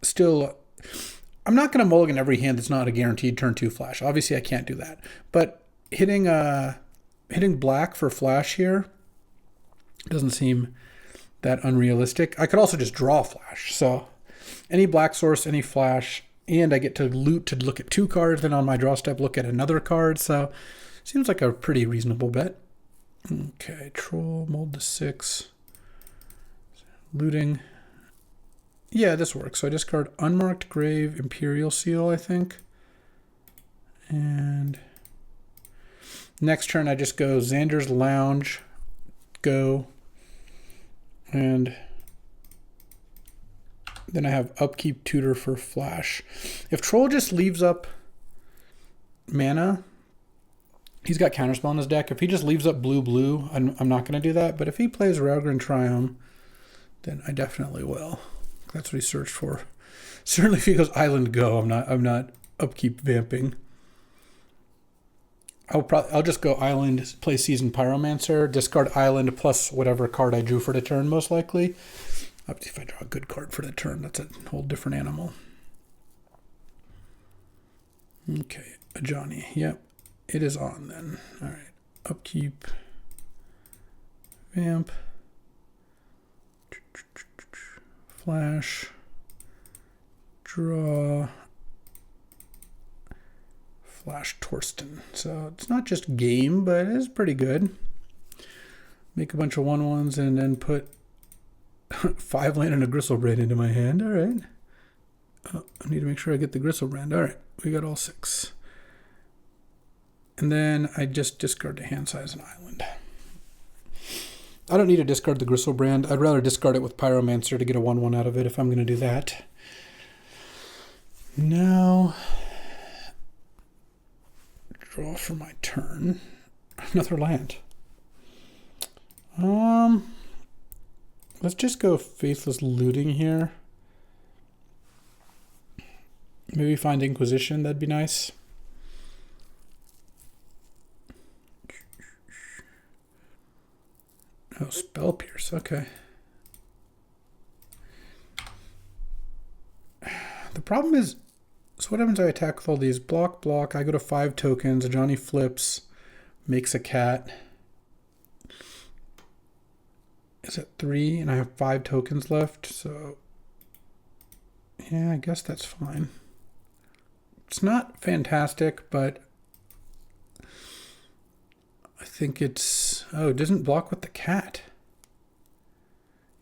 still, I'm not going to mulligan every hand that's not a guaranteed turn 2 flash. Obviously, I can't do that. But hitting black for flash here doesn't seem that unrealistic. I could also just draw a flash. So any black source, any flash, and I get to loot to look at 2 cards, then on my draw step look at another card. So seems like a pretty reasonable bet. Okay, Troll, mold to 6. Looting. Yeah, this works. So I discard Unmarked Grave, Imperial Seal, I think. And next turn I just go Xander's Lounge, go, and then I have Upkeep Tutor for flash. If Troll just leaves up mana, he's got Counterspell in his deck. If he just leaves up blue, I'm not going to do that. But if he plays Raugrin Triumph, then I definitely will. That's what he searched for. Certainly if he goes Island Go, I'm not Upkeep vamping. I'll just go Island, play Seasoned Pyromancer, discard Island plus whatever card I drew for the turn, most likely. If I draw a good card for the turn, that's a whole different animal. Okay, a Johnny. Yep, it is on then. All right, Upkeep, Vamp, Flash, draw, Flash Torsten. So it's not just game, but it is pretty good. Make a bunch of 1/1s and then put 5 land and a Gristlebrand into my hand. All right. Oh, I need to make sure I get the Gristlebrand. All right, we got all 6. And then I just discard the hand size and Island. I don't need to discard the Gristlebrand. I'd rather discard it with Pyromancer to get a 1/1 out of it if I'm going to do that. Now, draw for my turn. Another land. Let's just go Faithless Looting here. Maybe find Inquisition, that'd be nice. Oh, Spell Pierce, okay. The problem is, so what happens if I attack with all these? Block, I go to 5 tokens, Johnny flips, makes a cat. Is it 3? And I have 5 tokens left, so yeah, I guess that's fine. It's not fantastic, but I think it's... Oh, it doesn't block with the cat.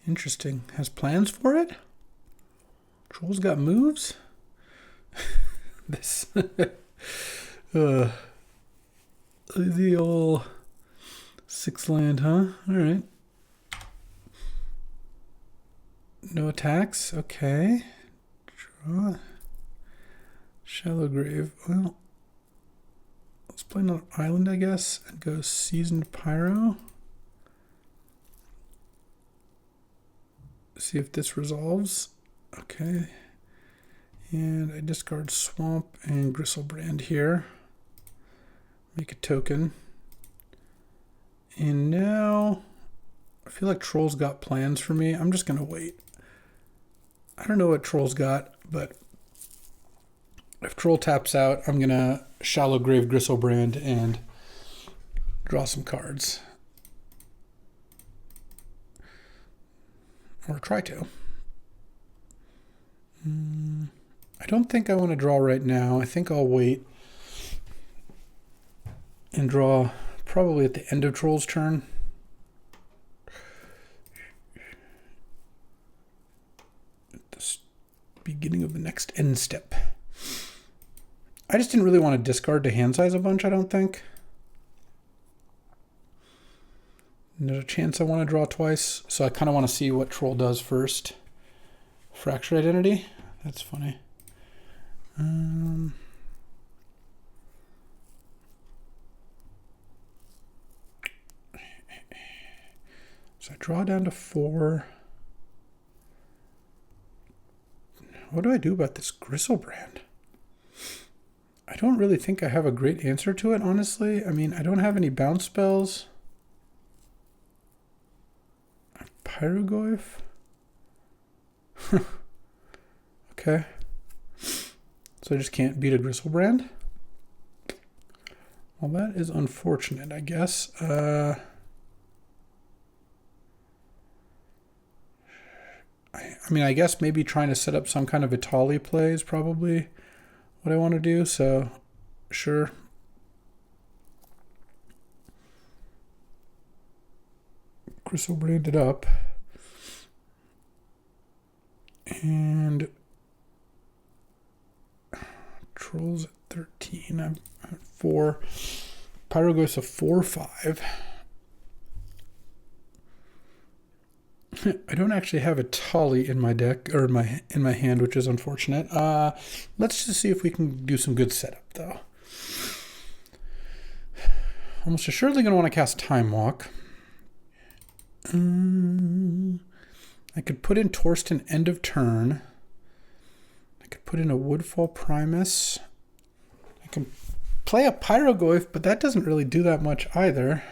Interesting. Has plans for it? Troll's got moves? This... the old 6 land, huh? Alright. No attacks? Okay. Draw. Shallow Grave. Well, let's play another Island, I guess, and go Seasoned Pyro. See if this resolves. Okay. And I discard Swamp and Gristlebrand here. Make a token. And now I feel like Troll's got plans for me. I'm just going to wait. I don't know what Troll's got, but if Troll taps out, I'm going to Shallow Grave Gristlebrand and draw some cards. Or try to. I don't think I want to draw right now. I think I'll wait and draw probably at the end of Troll's turn. At the beginning of the next end step. I just didn't really want to discard to hand size a bunch, I don't think. And there's a chance I want to draw twice, so I kind of want to see what Troll does first. Fractured Identity? That's funny. So So I draw down to 4. What do I do about this Griselbrand? I don't really think I have a great answer to it, honestly. I mean, I don't have any bounce spells. Pyrogoyf? Okay. So I just can't beat a Griselbrand? Well, that is unfortunate, I guess. I mean, I guess maybe trying to set up some kind of Vitali play is probably what I want to do, so sure. Griselbrand it up. And Trolls at 13. I'm at 4. Pyrogoyf's a 4/5. I don't actually have a Tali in my deck, or in my hand, which is unfortunate. Let's just see if we can do some good setup, though. Almost assuredly going to want to cast Time Walk. I could put in Torsten end of turn. I could put in a Woodfall Primus. I can play a Pyrogoyf, but that doesn't really do that much either.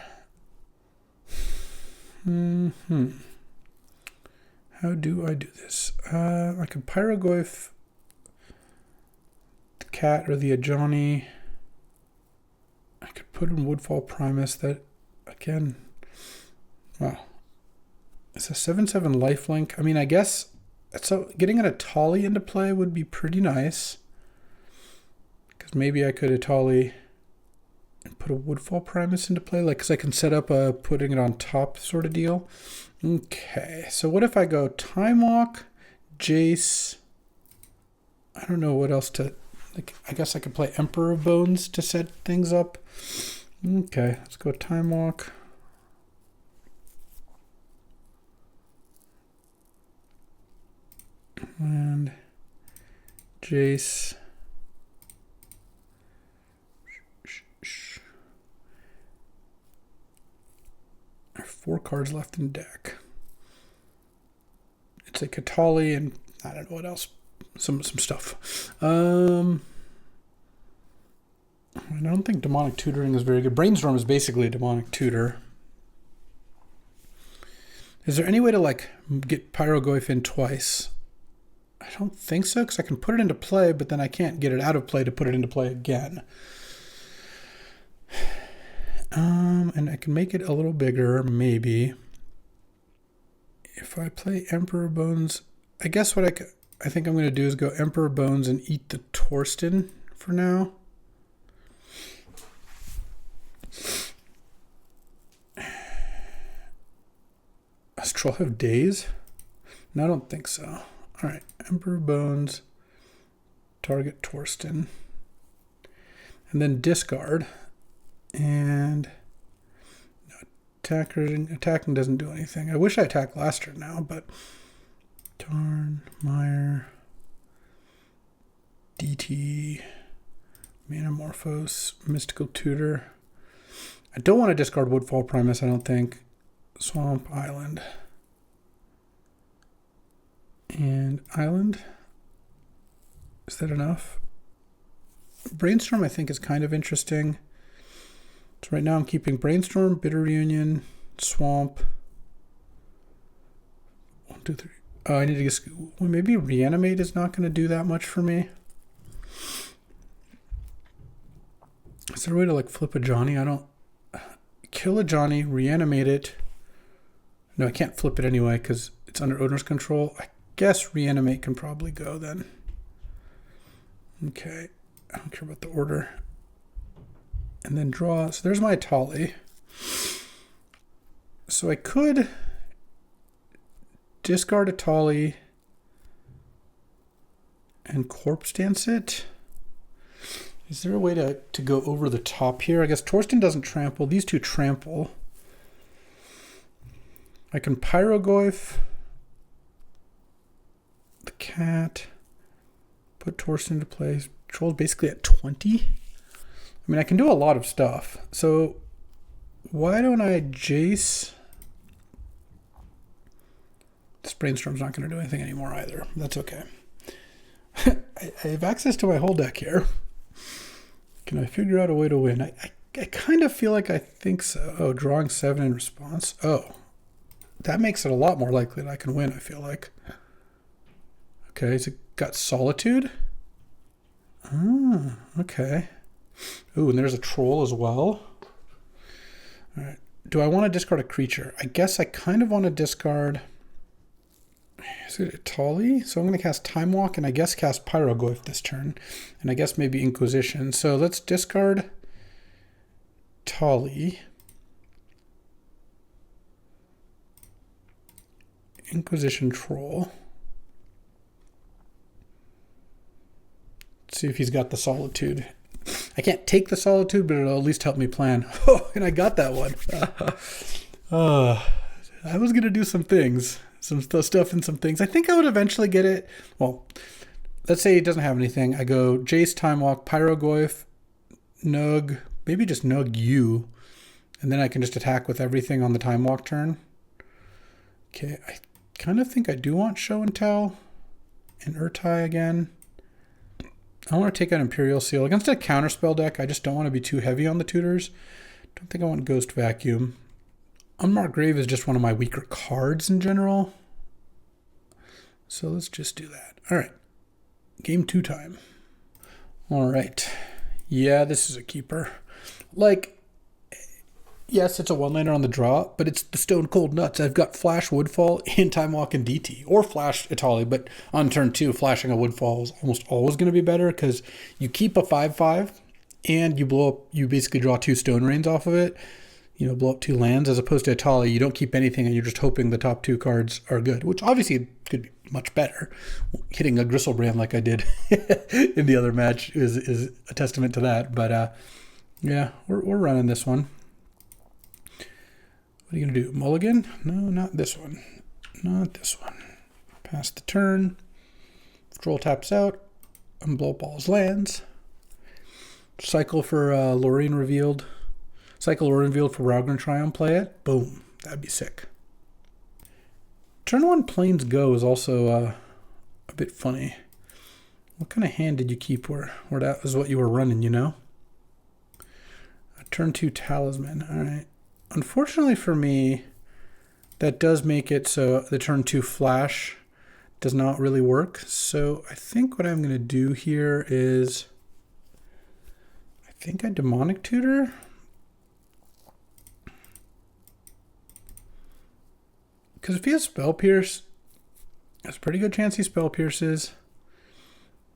How do I do this? I could Pyrogoyf the cat or the Ajani. I could put in Woodfall Primus. That, again, wow. It's a 7/7 lifelink. I mean, I guess so. Getting an Atali into play would be pretty nice. Because maybe I could Atali and put a Woodfall Primus into play. Like, because I can set up a putting it on top sort of deal. Okay, so what if I go Time Walk, Jace? I don't know what else to... Like, I guess I could play Emperor of Bones to set things up. Okay, let's go Time Walk. And Jace. There are 4 cards left in deck. It's a Katali and I don't know what else. Some stuff. I don't think Demonic Tutoring is very good. Brainstorm is basically a Demonic Tutor. Is there any way to like get Pyrogoyf in twice? I don't think so, because I can put it into play, but then I can't get it out of play to put it into play again. And I can make it a little bigger, maybe. If I play Emperor Bones, I guess what I think I'm going to do is go Emperor Bones and eat the Torsten for now. Does Troll have days? No, I don't think so. All right, Emperor Bones, target Torsten, and then discard. And no, attacking doesn't do anything. I wish I attacked last turn now, but Tarn, Meyer, DT, Manamorphose, Mystical Tutor. I don't want to discard Woodfall Primus, I don't think. Swamp, Island. And Island. Is that enough? Brainstorm, I think, is kind of interesting. So right now I'm keeping Brainstorm, Bitter Reunion, Swamp. 1, 2, 3. Oh, I need to get... Well, maybe Reanimate is not going to do that much for me. Is there a way to like flip a Johnny? I don't... Kill a Johnny, reanimate it. No, I can't flip it anyway because it's under owner's control. I guess reanimate can probably go then. Okay. I don't care about the order. And then draw. So there's my Atali. So I could discard Atali and Corpse Dance it. Is there a way to go over the top here? I guess Torsten doesn't trample. These two trample. I can Pyrogoyf the cat. Put Torsten into play. Troll's basically at 20. I mean, I can do a lot of stuff. So why don't I Jace This brainstorm's not going to do anything anymore either. That's okay. I have access to my whole deck here. Can I figure out a way to win? I kind of feel like I think so. Oh, drawing 7 in response. Oh, that makes it a lot more likely that I can win, I feel like. Okay, so it got Solitude. Oh, okay. Ooh, and there's a Troll as well. All right. Do I want to discard a creature? I guess I kind of want to discard... Is it Atali? So I'm going to cast Time Walk and I guess cast Pyroglyph this turn. And I guess maybe Inquisition. So let's discard Tali. Inquisition Troll. Let's see if he's got the Solitude. I can't take the Solitude, but it'll at least help me plan. Oh, and I got that one. I was going to do some things. Some stuff and some things. I think I would eventually get it. Well, let's say it doesn't have anything. I go Jace, Time Walk, Pyroglyph, Nug, maybe just Nug you. And then I can just attack with everything on the Time Walk turn. Okay, I kind of think I do want Show and Tell and Urtai again. I want to take out Imperial Seal. Against a counterspell deck, I just don't want to be too heavy on the tutors. Don't think I want Ghost Vacuum. Unmarked Grave is just one of my weaker cards in general. So let's just do that. All right. Game 2 time. All right. Yeah, this is a keeper. Like, yes, it's a one-laner on the draw, but it's the Stone Cold Nuts. I've got Flash Woodfall in Time Walk and DT, or Flash Atali, but on turn 2, flashing a Woodfall is almost always going to be better because you keep a 5/5 and you blow up, you basically draw 2 Stone Rains off of it. You know, blow up 2 lands, as opposed to Atali, you don't keep anything and you're just hoping the top 2 cards are good, which obviously could be much better. Hitting a Gristlebrand like I did in the other match is a testament to that. But yeah, we're running this one. What are you going to do? Mulligan? No, not this one. Not this one. Pass the turn. Troll taps out. Unblow up all his lands. Cycle for Lorien Revealed. Cycle Lorien Revealed for Ragnar Triumph. Play it. Boom. That'd be sick. Turn 1 Plains Go is also a bit funny. What kind of hand did you keep where that was what you were running, you know? Turn 2 Talisman. All right. Unfortunately for me, that does make it so the turn 2 Flash does not really work. So I think what I'm going to do here is, I think I Demonic Tutor. Because if he has Spell Pierce, there's a pretty good chance he Spell Pierces.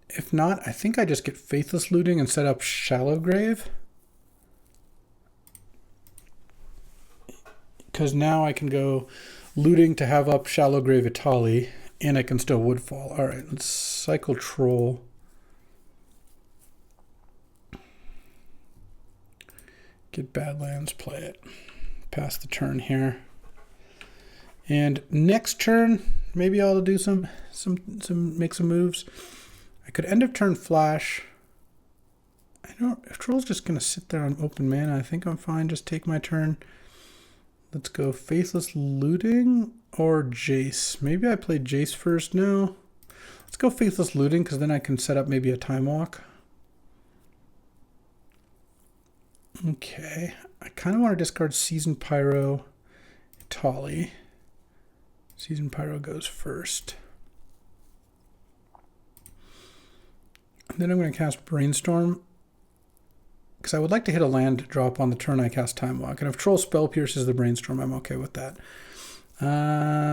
If not, I think I just get Faithless Looting and set up Shallow Grave. Because now I can go looting to have up Shallow Grave Atali, and I can still Woodfall. All right, let's cycle Troll. Get Badlands, play it. Pass the turn here. And next turn, maybe I'll do make some moves. I could end of turn Flash. If Troll's just gonna sit there on open mana, I think I'm fine. Just take my turn. Let's go Faithless Looting or Jace. Maybe I play Jace first. No. Let's go Faithless Looting because then I can set up maybe a Time Walk. Okay. I kind of want to discard Seasoned Pyro, Atali. Seasoned Pyro goes first. And then I'm going to cast Brainstorm because I would like to hit a land drop on the turn I cast Time Walk. And if Troll Spell Pierces the Brainstorm, I'm okay with that.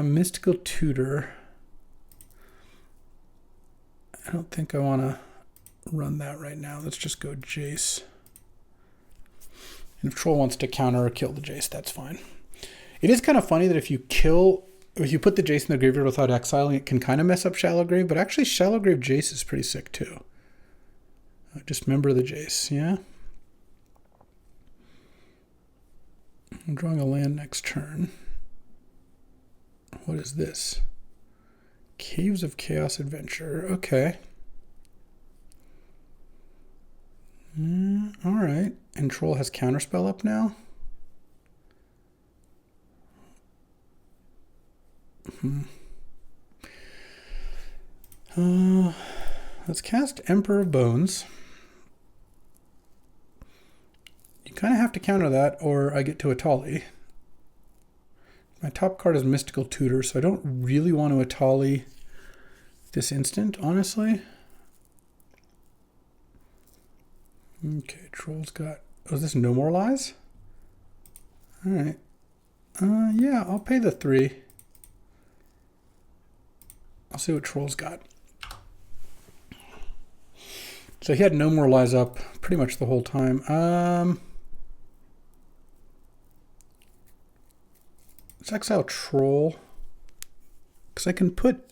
Mystical Tutor. I don't think I want to run that right now. Let's just go Jace. And if Troll wants to counter or kill the Jace, that's fine. It is kind of funny that if you put the Jace in the graveyard without exiling, it can kind of mess up Shallow Grave, but actually Shallow Grave Jace is pretty sick too. Dismember the Jace, yeah? I'm drawing a land next turn. What is this? Caves of Chaos Adventure. Okay. All right. And Troll has Counterspell up now. Let's cast Emperor of Bones. You kind of have to counter that, or I get to Atali. My top card is Mystical Tutor, so I don't really want to Atali this instant, honestly. Okay, Troll's got... Oh, is this No More Lies? Alright. Yeah, I'll pay the 3. I'll see what Troll's got. So he had No More Lies up pretty much the whole time. Let's exile Troll. Because I can put...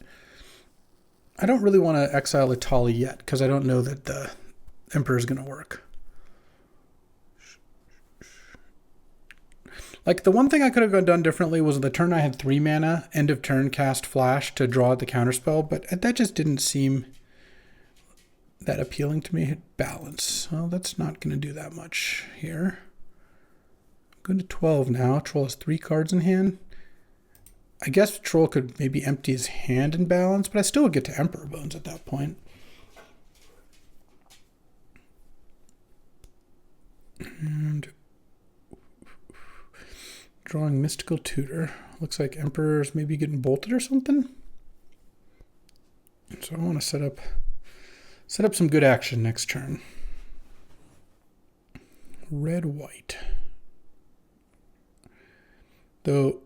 I don't really want to exile Atali yet, because I don't know that the Emperor is going to work. Like, the one thing I could have done differently was the turn I had 3 mana, end of turn cast Flash to draw the counterspell, but that just didn't seem that appealing to me. Hit balance. Well, that's not going to do that much here. I'm going to 12 now. Troll has 3 cards in hand. I guess Troll could maybe empty his hand in balance, but I still would get to Emperor Bones at that point. And drawing Mystical Tutor. Looks like Emperor's maybe getting bolted or something. So I want to set up some good action next turn. Red, white. Though,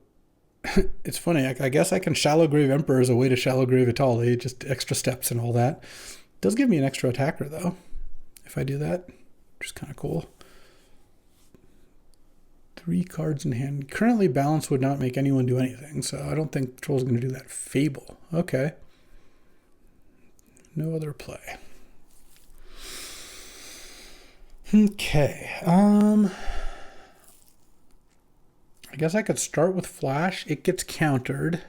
it's funny, I guess I can Shallow Grave Emperor as a way to Shallow Grave Atali, just extra steps and all that. Does give me an extra attacker, though, if I do that, which is kind of cool. 3 cards in hand. Currently, balance would not make anyone do anything, so I don't think Troll's going to do that. Fable. Okay. No other play. Okay. I guess I could start with Flash. It gets countered.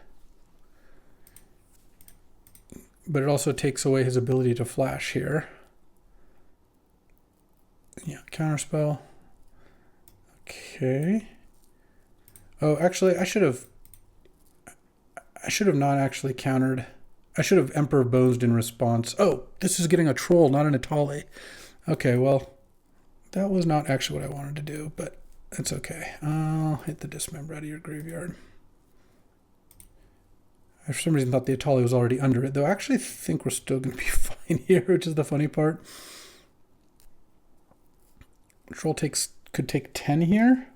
But it also takes away his ability to flash here. Yeah, counterspell. Okay. Oh, actually, I should have not actually countered. I should have Emperor Bones in response. Oh, this is getting a Troll, not an Atali. Okay, well, that was not actually what I wanted to do, but that's okay. I'll hit the Dismember out of your graveyard. I for some reason thought the Atali was already under it, though I actually think we're still going to be fine here, which is the funny part. Troll could take 10 here.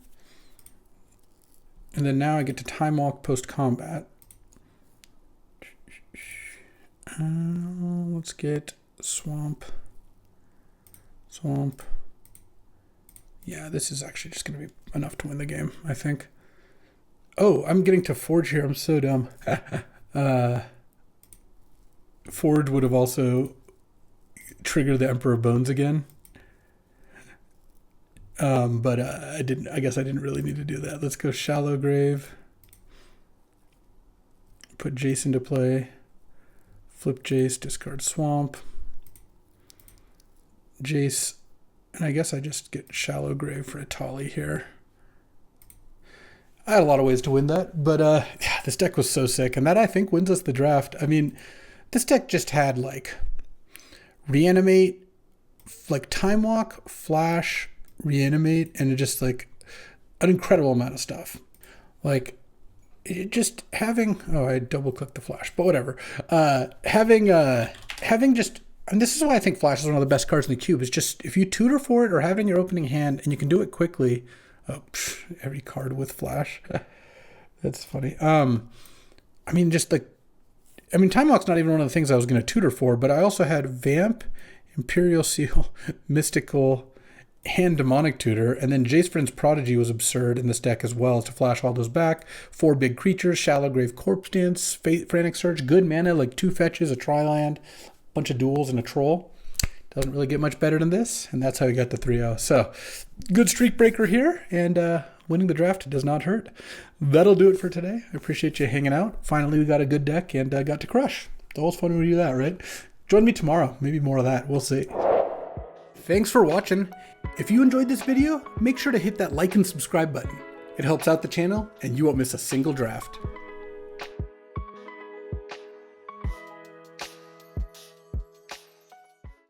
And then now I get to Time Walk post-combat. Let's get Swamp. Swamp. Yeah, this is actually just going to be enough to win the game, I think. Oh, I'm getting to Forge here. I'm so dumb. Forge would have also triggered the Emperor Bones again. But I guess I didn't really need to do that. Let's go Shallow Grave. Put Jace into play. Flip Jace, discard Swamp. Jace, and I guess I just get Shallow Grave for Atali here. I had a lot of ways to win that, but yeah, this deck was so sick, and that I think wins us the draft. I mean, this deck just had like Reanimate, like Time Walk, Flash, Reanimate, and it just like an incredible amount of stuff. Like it just having, oh, I double clicked the Flash, but whatever. Having just, and this is why I think Flash is one of the best cards in the cube, is just if you tutor for it or have it in your opening hand and you can do it quickly. Oh, every card with Flash. That's funny. I mean, just like, I mean, Time Walk's not even one of the things I was going to tutor for, but I also had Vamp, Imperial Seal, Mystical, and Demonic Tutor, and then Jace Vryn's Prodigy was absurd in this deck as well to flash all those back. 4 big creatures, Shallow Grave Corpse Dance, Frantic Search, good mana, like 2 fetches, a Tri-land, bunch of duels, and a Troll. Doesn't really get much better than this, and that's how we got the 3-0. So, good streak breaker here, and winning the draft does not hurt. That'll do it for today. I appreciate you hanging out. Finally, we got a good deck and got to crush. It's always fun when we do that, right? Join me tomorrow. Maybe more of that. We'll see. Thanks for watching. If you enjoyed this video, make sure to hit that like and subscribe button. It helps out the channel, and you won't miss a single draft.